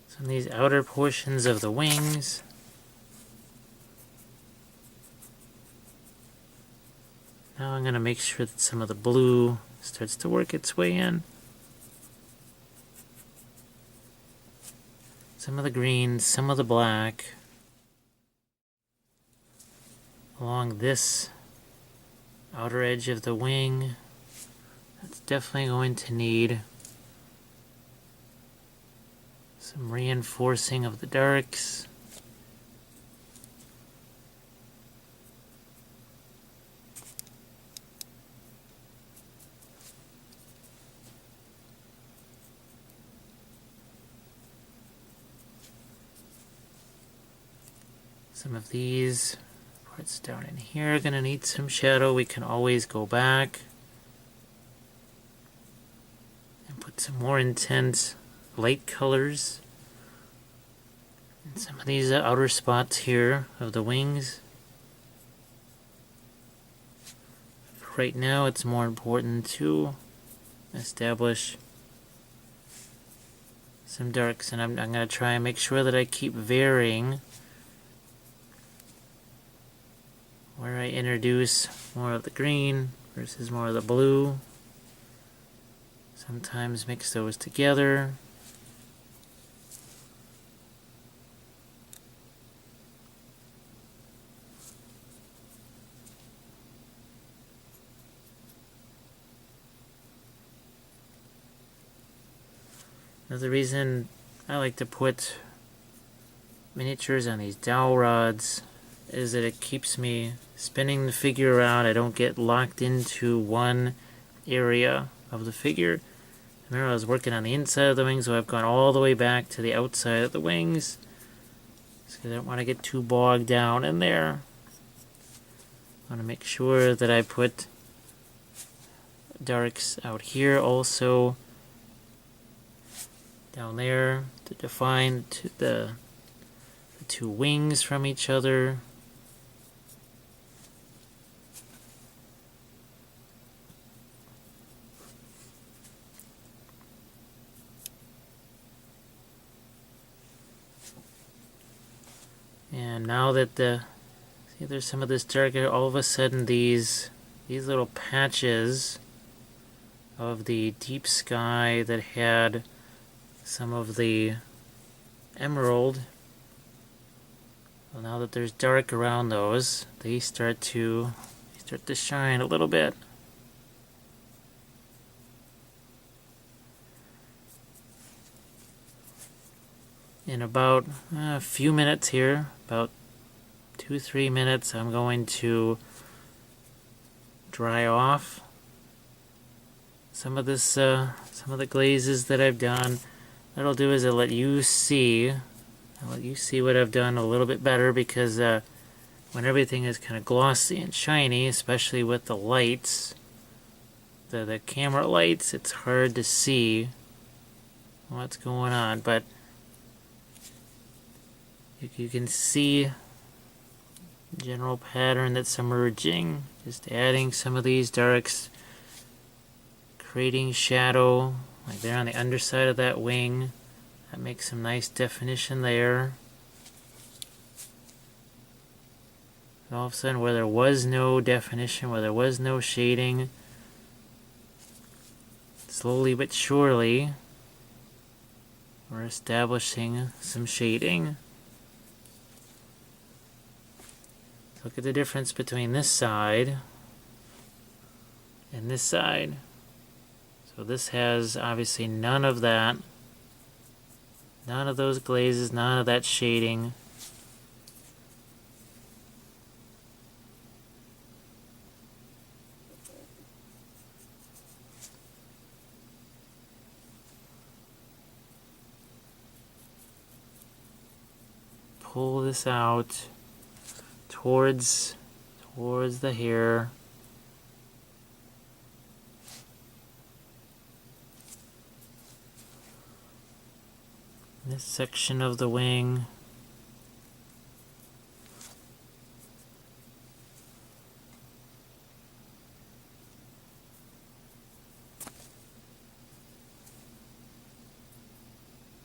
So in these outer portions of the wings, now I'm going to make sure that some of the blue starts to work its way in. Some of the green, some of the black. Along this outer edge of the wing, that's definitely going to need some reinforcing of the darks. Some of these parts down in here are going to need some shadow. We can always go back and put some more intense light colors in some of these outer spots here of the wings. Right now it's more important to establish some darks, and I'm going to try and make sure that I keep varying where I introduce more of the green versus more of the blue. Sometimes mix those together. Another reason I like to put miniatures on these dowel rods is that it keeps me spinning the figure around. I don't get locked into one area of the figure. Remember, I was working on the inside of the wings, so I've gone all the way back to the outside of the wings, because I don't want to get too bogged down in there. I want to make sure that I put darks out here also, down there, to define the two wings from each other. And now that see, there's some of this dark, all of a sudden these little patches of the deep sky that had some of the emerald, well, now that there's dark around those, they start to shine a little bit. In about a few minutes here, about 2-3 minutes, I'm going to dry off some of this, some of the glazes that I've done. What I'll do is I'll let you see what I've done a little bit better, because when everything is kind of glossy and shiny, especially with the lights, the camera lights, it's hard to see what's going on, but you can see the general pattern that's emerging. Just adding some of these darks, creating shadow, like there on the underside of that wing. That makes some nice definition there. And all of a sudden, where there was no definition, where there was no shading, slowly but surely, we're establishing some shading. Look at the difference between this side and this side. So this has obviously none of that. None of those glazes, none of that shading. pull this out towards the hair. This section of the wing.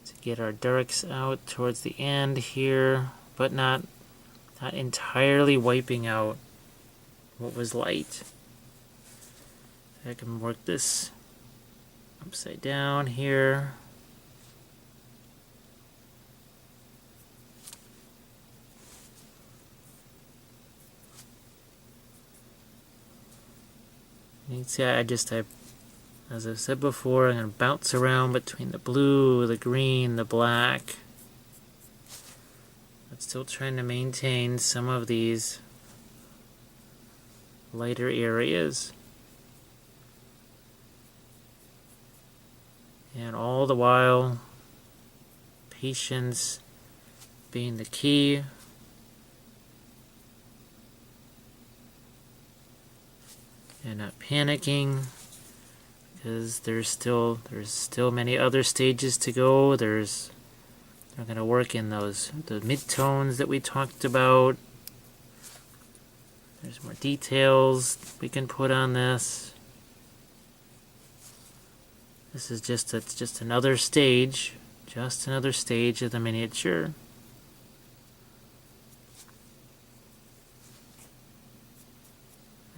To get our darks out towards the end here, but not entirely wiping out what was light. I can work this upside down here. You can see as I've said before, I'm going to bounce around between the blue, the green, the black. But still trying to maintain some of these lighter areas. And all the while, patience being the key. And not panicking, because there's still many other stages to go. We're going to work in the midtones that we talked about. There's more details we can put on this. This is just another stage, of the miniature.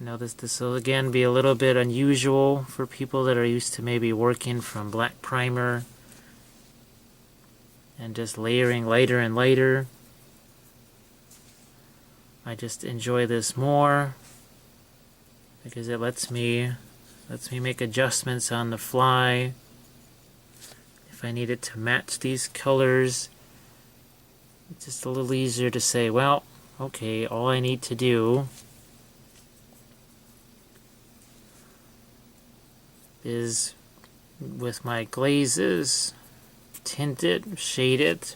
I know this will again be a little bit unusual for people that are used to maybe working from black primer and just layering lighter and lighter. I just enjoy this more because it lets me make adjustments on the fly. If I need it to match these colors, it's just a little easier to say, well, okay, all I need to do is with my glazes, tint it, shade it.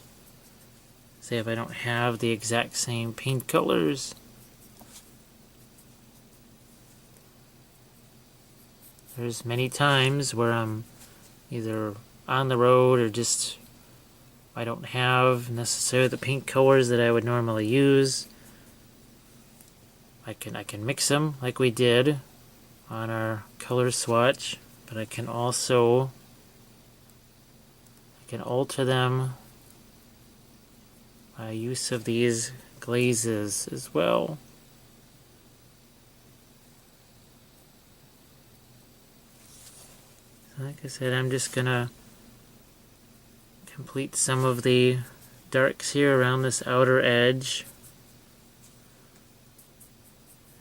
Say if I don't have the exact same paint colors. There's many times where I'm either on the road or just I don't have necessarily the paint colors that I would normally use. I can mix them like we did on our color swatch. But I can also alter them by use of these glazes as well. Like I said, I'm just gonna complete some of the darks here around this outer edge.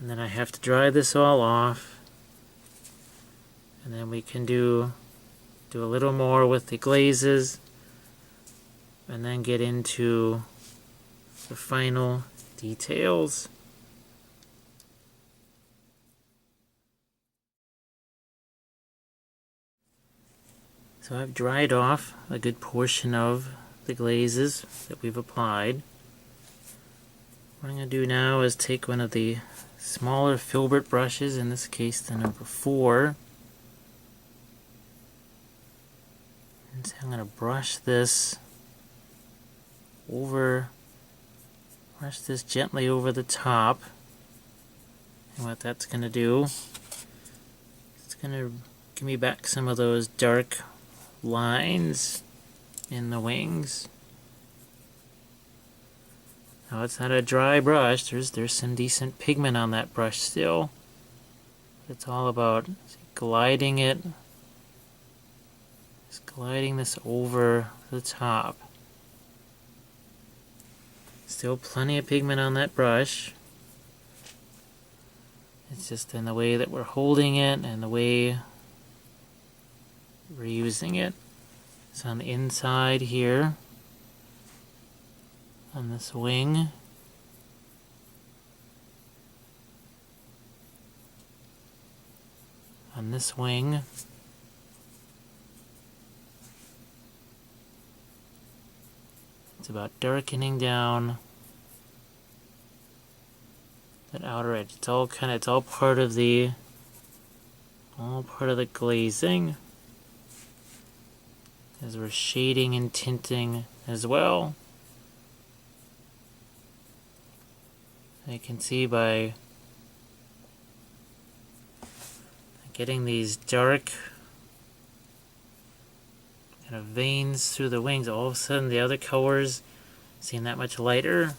And then I have to dry this all off. And then we can do a little more with the glazes and then get into the final details. So I've dried off a good portion of the glazes that we've applied. What I'm going to do now is take one of the smaller filbert brushes, in this case the number 4. And so I'm going to brush this gently over the top. And what that's going to do, it's going to give me back some of those dark lines in the wings. Now it's not a dry brush, there's some decent pigment on that brush still. It's all about gliding it, just gliding this over the top. Still plenty of pigment on that brush. It's just in the way that we're holding it and the way we're using it. It's on the inside here, on this wing. On this wing. It's about darkening down that outer edge. It's all part of the glazing, as we're shading and tinting as well. You can see by getting these dark kind of veins through the wings, all of a sudden the other colors seem that much lighter.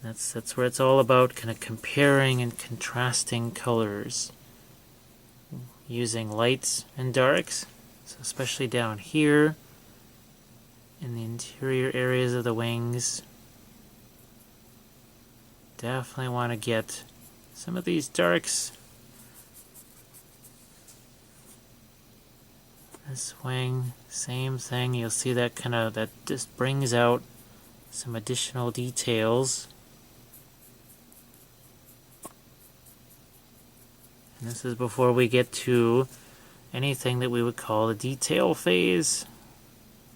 That's where it's all about, kind of comparing and contrasting colors using lights and darks. So especially down here in the interior areas of the wings, definitely want to get some of these darks. This wing, same thing. You'll see that that just brings out some additional details. And this is before we get to anything that we would call the detail phase.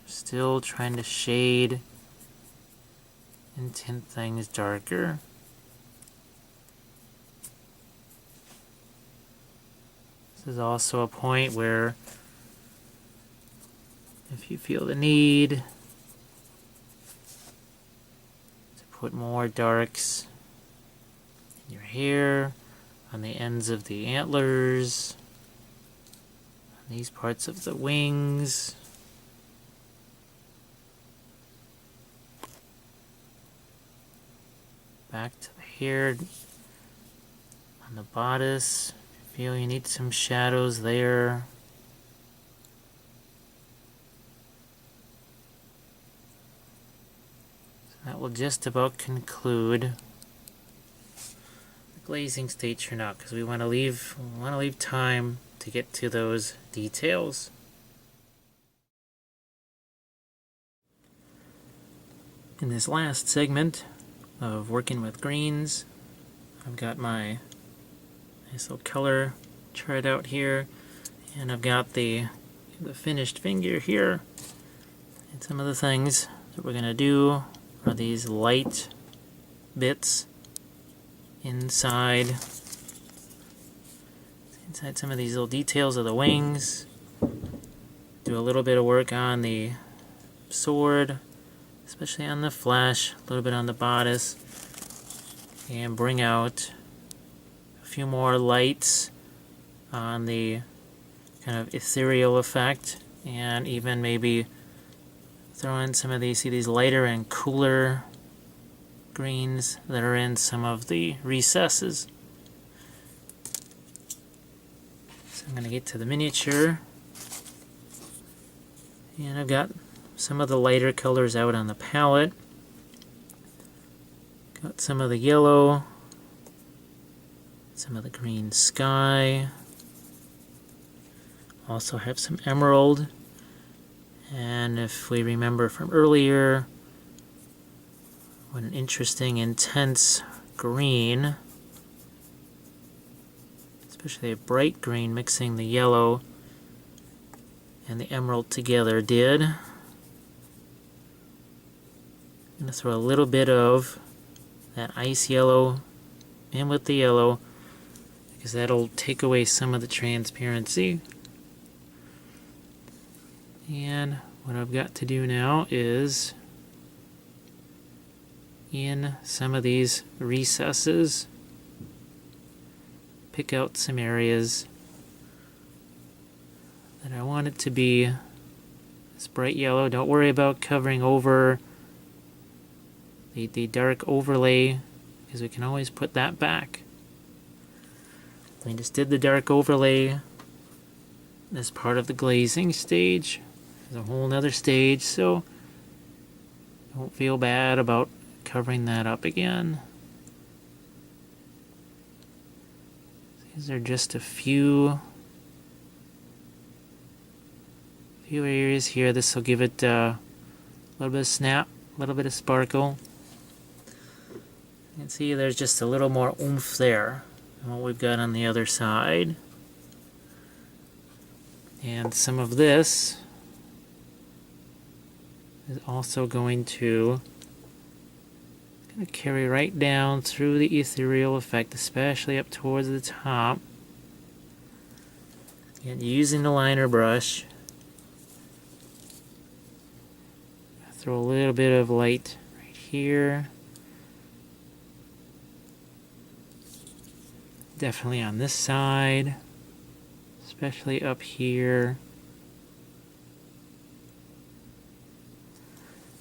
Still trying to shade and tint things darker. This is also a point where, if you feel the need to put more darks in your hair, on the ends of the antlers, on these parts of the wings, back to the hair, on the bodice, if you feel you need some shadows there. That will just about conclude the glazing stage for now, because we want to leave time to get to those details. In this last segment of working with greens, I've got my nice little color chart out here, and I've got the finished figure here. And some of the things that we're going to do are these light bits inside some of these little details of the wings. Do a little bit of work on the sword, especially on the flesh, a little bit on the bodice, and bring out a few more lights on the kind of ethereal effect, and even maybe throw in some of these lighter and cooler greens that are in some of the recesses. So I'm going to get to the miniature, and I've got some of the lighter colors out on the palette. Got some of the yellow, some of the green sky. Also have some emerald. And if we remember from earlier, what an interesting, intense green, especially a bright green mixing the yellow and the emerald together did. I'm going to throw a little bit of that ice yellow in with the yellow, because that'll take away some of the transparency. And what I've got to do now is, in some of these recesses, pick out some areas that I want it to be this bright yellow. Don't worry about covering over the dark overlay, because we can always put that back. We just did the dark overlay as part of the glazing stage. There's a whole nother stage, so don't feel bad about covering that up again. These are just a few areas here. This will give it a little bit of snap, a little bit of sparkle. You can see there's just a little more oomph there than what we've got on the other side. And some of this is also going to carry right down through the ethereal effect, especially up towards the top. And using the liner brush, throw a little bit of light right here. Definitely on this side, especially up here.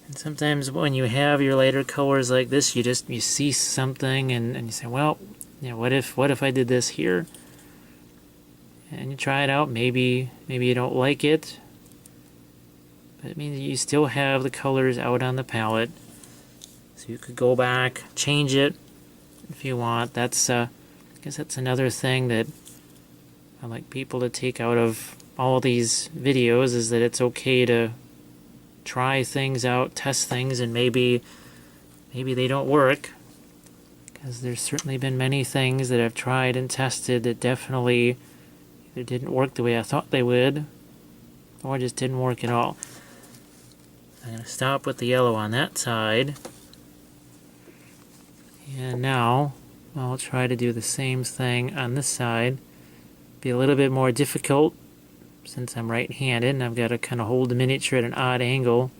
And sometimes when you have your lighter colors like this, you see something and you say, well, you know, what if I did this here? And you try it out. Maybe you don't like it, but it means you still have the colors out on the palette. So you could go back, change it if you want. That's I guess that's another thing that I like people to take out of all these videos, is that it's okay to try things out, test things, and maybe they don't work, because there's certainly been many things that I've tried and tested that definitely either didn't work the way I thought they would, or just didn't work at all. I'm going to stop with the yellow on that side, and now I'll try to do the same thing on this side. Be a little bit more difficult since I'm right-handed and I've got to kind of hold the miniature at an odd angle,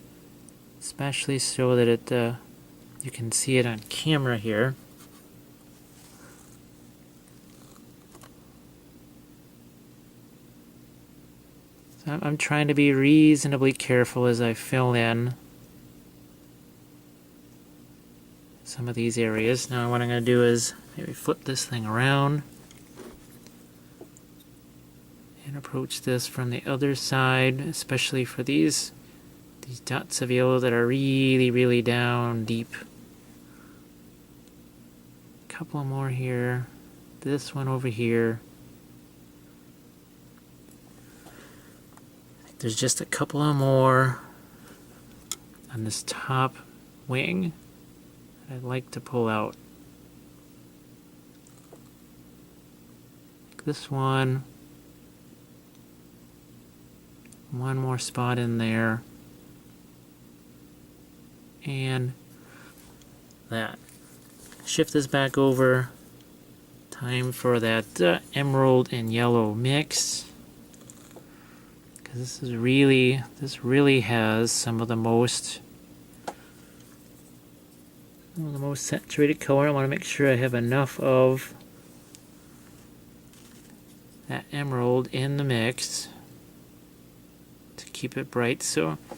especially so that it you can see it on camera here. So I'm trying to be reasonably careful as I fill in some of these areas. Now what I'm going to do is maybe flip this thing around and approach this from the other side, especially for these dots of yellow that are really down deep. A couple more here. This one over here. There's just a couple of more on this top wing that I'd like to pull out. Like this one. One more spot in there. And that. Shift this back over. Time for that emerald and yellow mix. Because this really has some of the most saturated color. I want to make sure I have enough of that emerald in the mix to keep it bright. So I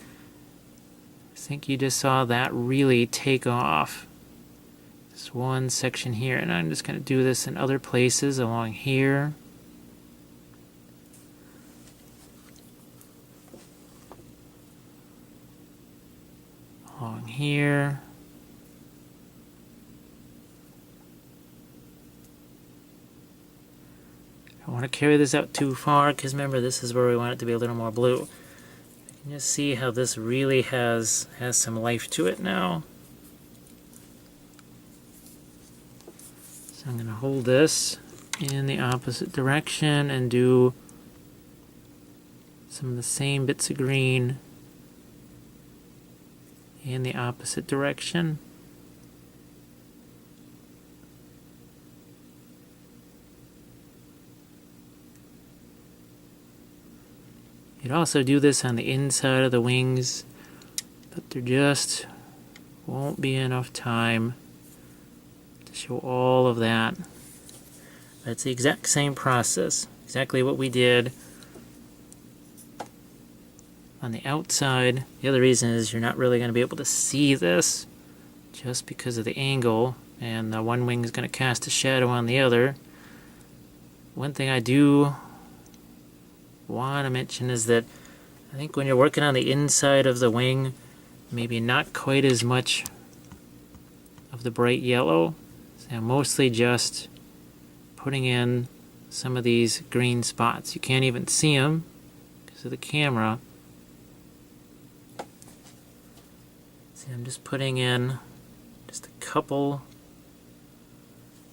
think you just saw that really take off. This one section here, and I'm just going to do this in other places along here. Along here. I don't want to carry this out too far, because remember, this is where we want it to be a little more blue. You can just see how this really has some life to it now. So I'm going to hold this in the opposite direction and do some of the same bits of green in the opposite direction. You'd also do this on the inside of the wings, but there just won't be enough time to show all of that. But it's the exact same process, exactly what we did on the outside. The other reason is you're not really going to be able to see this just because of the angle, and the one wing is going to cast a shadow on the other. One thing I do want to mention is that I think when you're working on the inside of the wing, maybe not quite as much of the bright yellow. So I'm mostly just putting in some of these green spots. You can't even see them because of the camera. See, I'm just putting in just a couple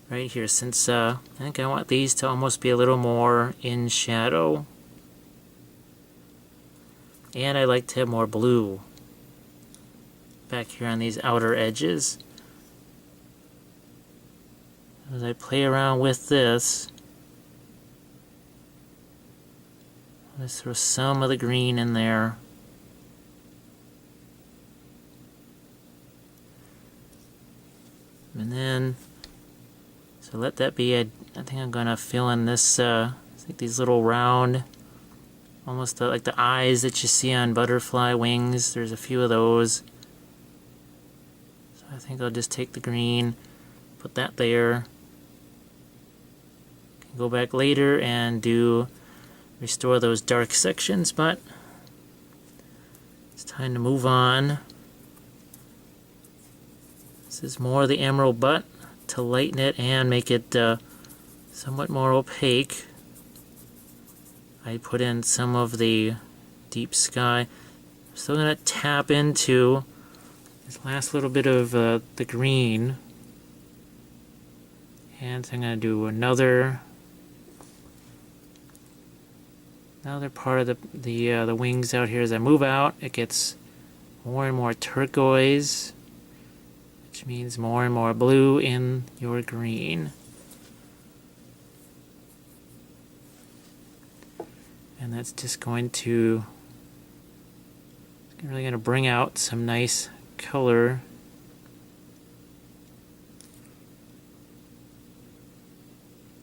right here, since I think I want these to almost be a little more in shadow. And I like to have more blue back here on these outer edges. As I play around with this, let's throw some of the green in there. And then, so let that be. I think I'm gonna fill in this, I think these little round, almost like the eyes that you see on butterfly wings. There's a few of those. So I think I'll just take the green, put that there. Can go back later and restore those dark sections, but it's time to move on. This is more the emerald, but to lighten it and make it somewhat more opaque, I put in some of the deep sky. I'm still going to tap into this last little bit of the green, and so I'm going to do another part of the wings out here. As I move out, it gets more and more turquoise, which means more and more blue in your green. And that's just really going to bring out some nice color.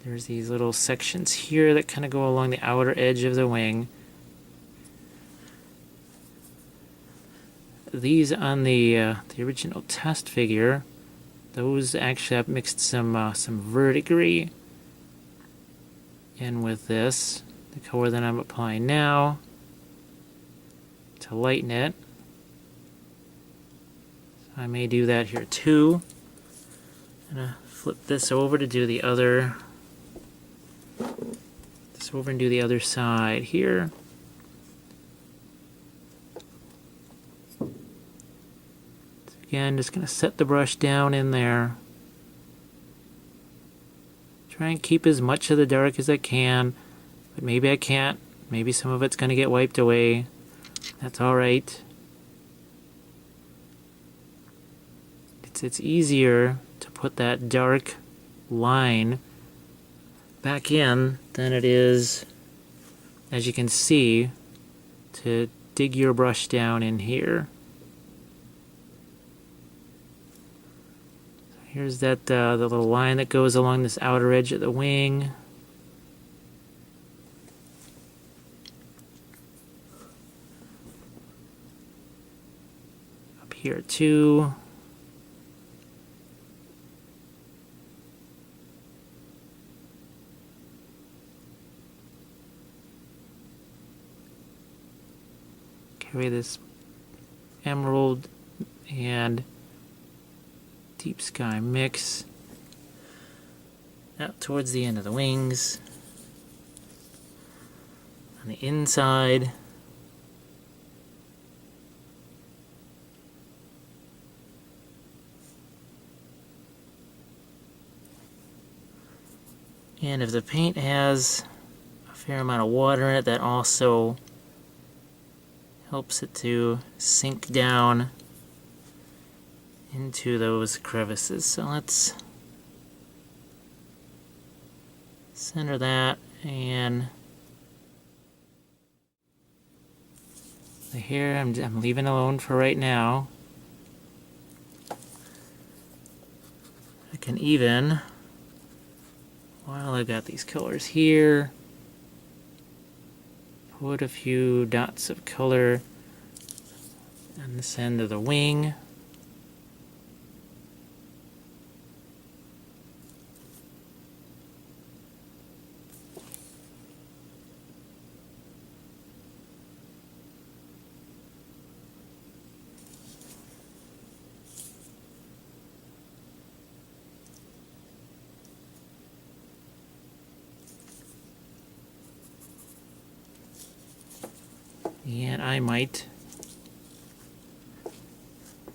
There's these little sections here that kind of go along the outer edge of the wing. These on the original test figure, those actually I've mixed some verdigris in with this, the color that I'm applying now, to lighten it. So I may do that here too. I'm gonna flip this over to do the other. This over and do the other side here. Again, just going to set the brush down in there. Try and keep as much of the dark as I can, but maybe I can't. Maybe some of it's going to get wiped away. That's alright. It's easier to put that dark line back in than it is, as you can see, to dig your brush down in here. Here's that the little line that goes along this outer edge of the wing. Up here too. Carry this emerald and deep sky mix out towards the end of the wings. On the inside, and if the paint has a fair amount of water in it, that also helps it to sink down into those crevices. So let's center that, and the hair I'm leaving alone for right now. I can even, while I've got these colors here, put a few dots of color on this end of the wing. And I might,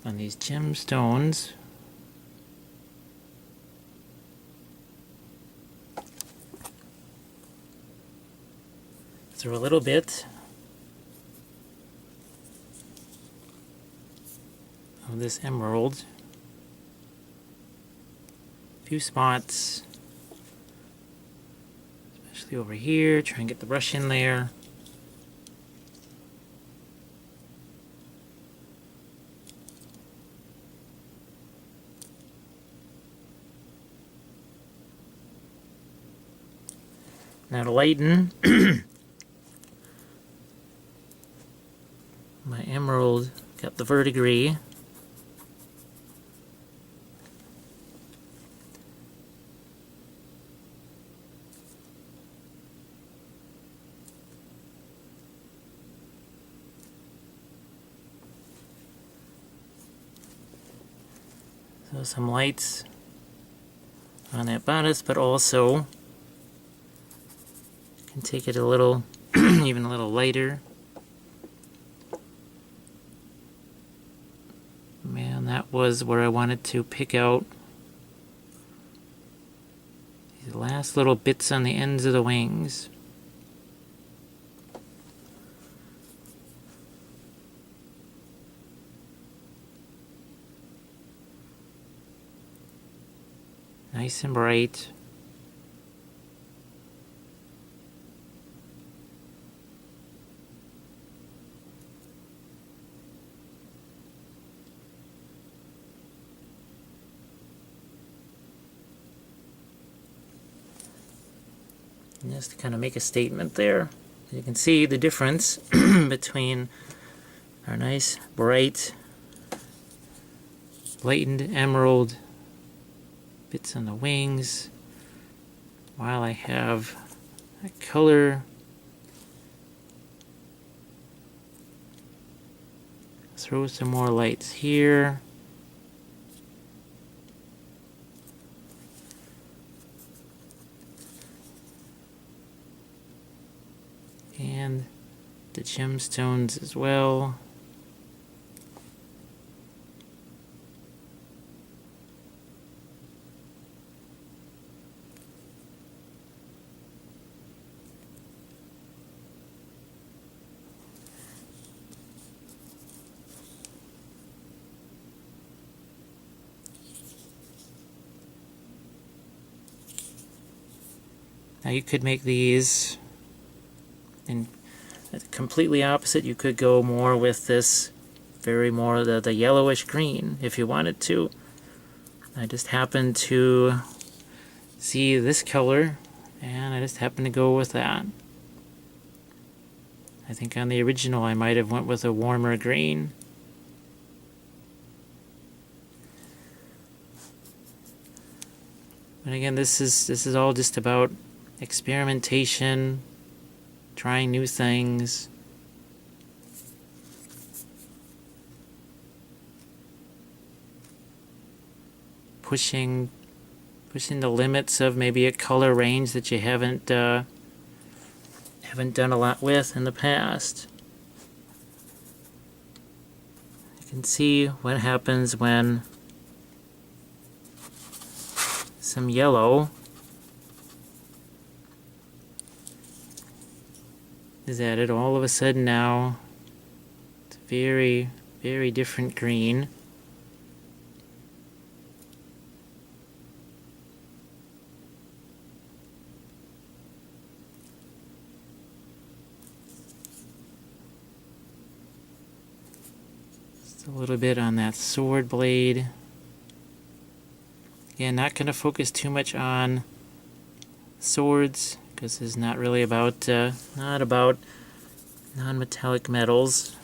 on these gemstones, throw a little bit of this emerald. A few spots, especially over here. Try and get the brush in there. Now to lighten my emerald, got the verdigris. So some lights on that bodice, but also can take it a little, even a little lighter. Man, that was where I wanted to pick out these last little bits on the ends of the wings. Nice and bright. And just to kind of make a statement there, you can see the difference between our nice, bright, lightened emerald bits on the wings, while I have a color. Throw some more lights here. And the gemstones as well. Now you could make these in completely opposite. You could go more with this very more the yellowish green if you wanted to. I just happened to see this color and I just happened to go with that. I think on the original I might have went with a warmer green. But again, this is all just about experimentation, trying new things. Pushing the limits of maybe a color range that you haven't done a lot with in the past. You can see what happens when some yellow is added. All of a sudden now it's a very, very different green. Just a little bit on that sword blade. Again, not going to focus too much on swords, because this is not really about not about non-metallic metals.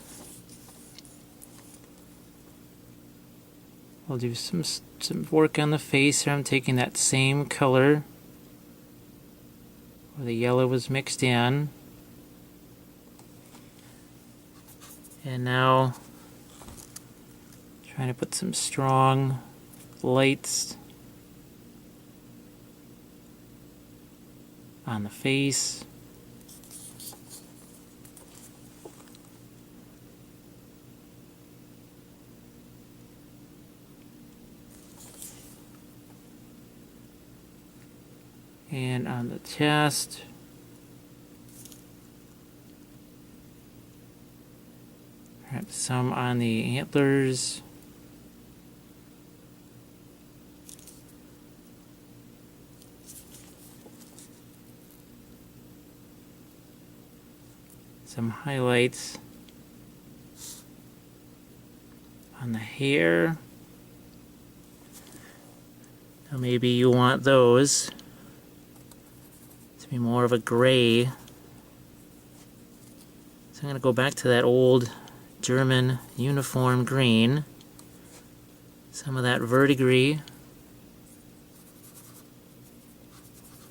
I'll do some work on the face here. I'm taking that same color where the yellow was mixed in, and now trying to put some strong lights on the face. And on the chest. Perhaps some on the antlers. some highlights on the hair. Now maybe you want those to be more of a gray. So I'm going to go back to that old German uniform green. Some of that verdigris.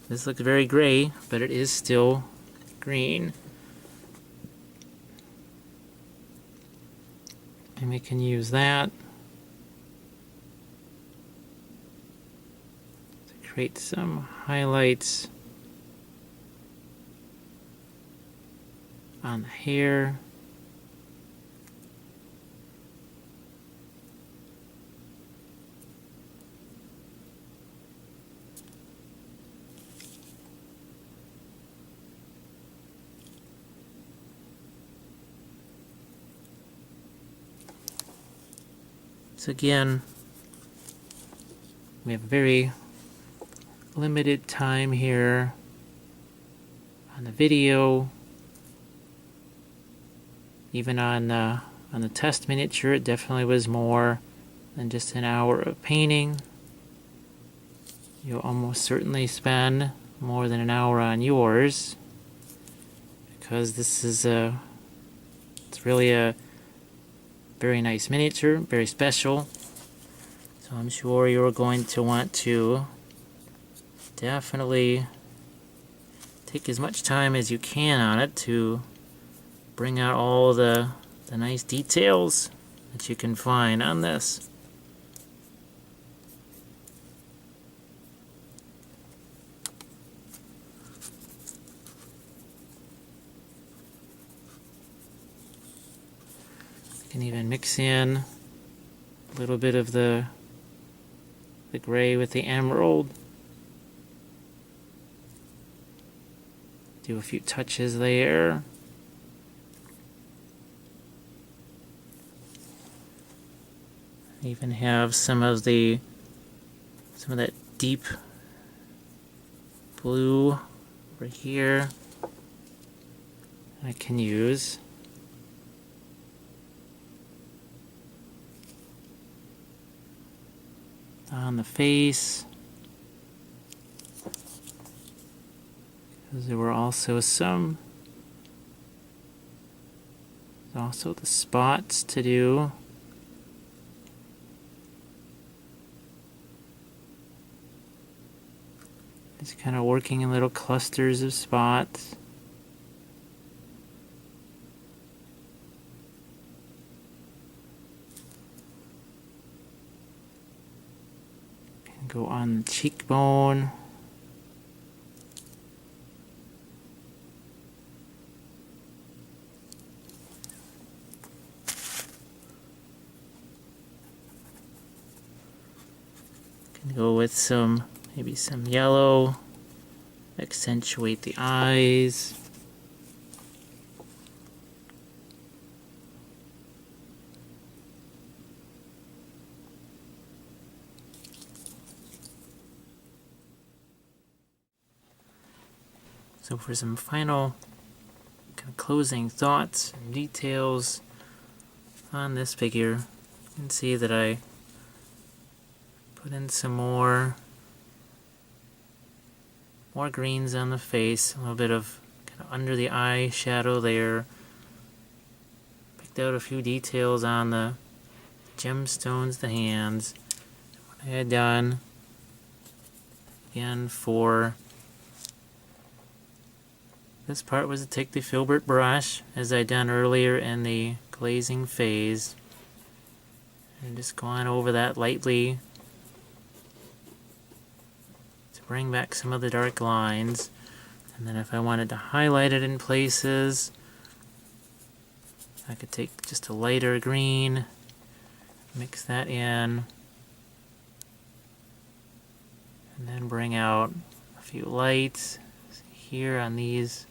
This looks very gray, but it is still green. And we can use that to create some highlights on the hair. So again, we have very limited time here on the video. Even on the test miniature, it definitely was more than just an hour of painting. You'll almost certainly spend more than an hour on yours, because this is it's really a very nice miniature, very special. So I'm sure you're going to want to definitely take as much time as you can on it to bring out all the nice details that you can find on this. You can even mix in a little bit of the gray with the emerald. Do a few touches there. Even have some of that deep blue over here I can use. On the face, because there were also the spots to do. Just kind of working in little clusters of spots. Go on the cheekbone. Can go with maybe some yellow, accentuate the eyes. So for some final kind of closing thoughts and details on this figure, you can see that I put in some more greens on the face, a little bit of kind of under the eye shadow there. Picked out a few details on the gemstones, the hands. What I had done again for this part was to take the filbert brush, as I done earlier in the glazing phase, and just go on over that lightly to bring back some of the dark lines. And then if I wanted to highlight it in places, I could take just a lighter green, mix that in, and then bring out a few lights here on these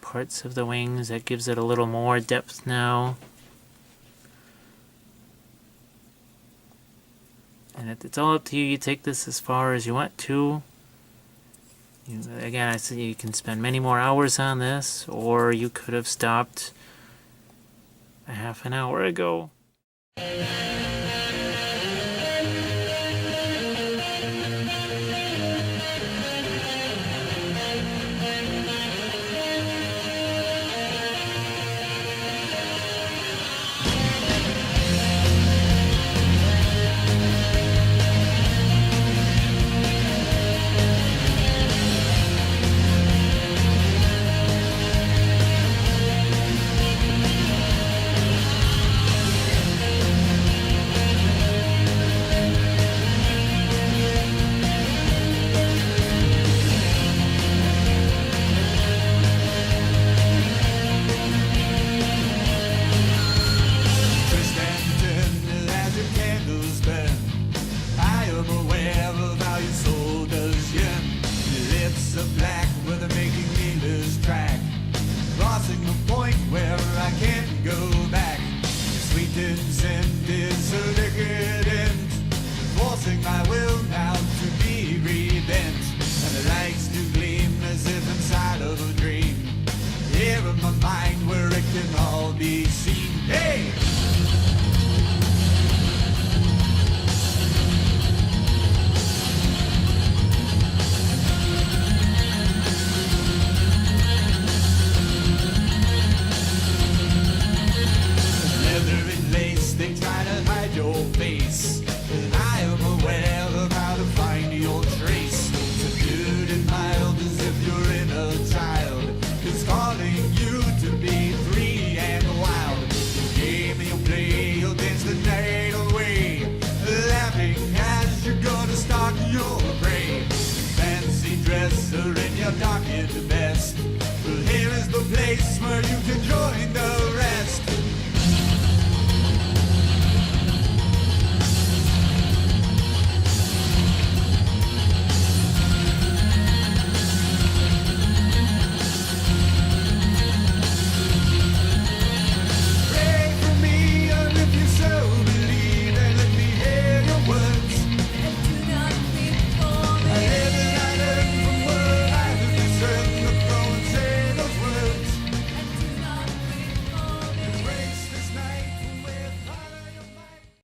parts of the wings. That gives it a little more depth now. And it's all up to you. You take this as far as you want to. Again, I said you can spend many more hours on this, or you could have stopped a half an hour ago. Here in my mind where it can all be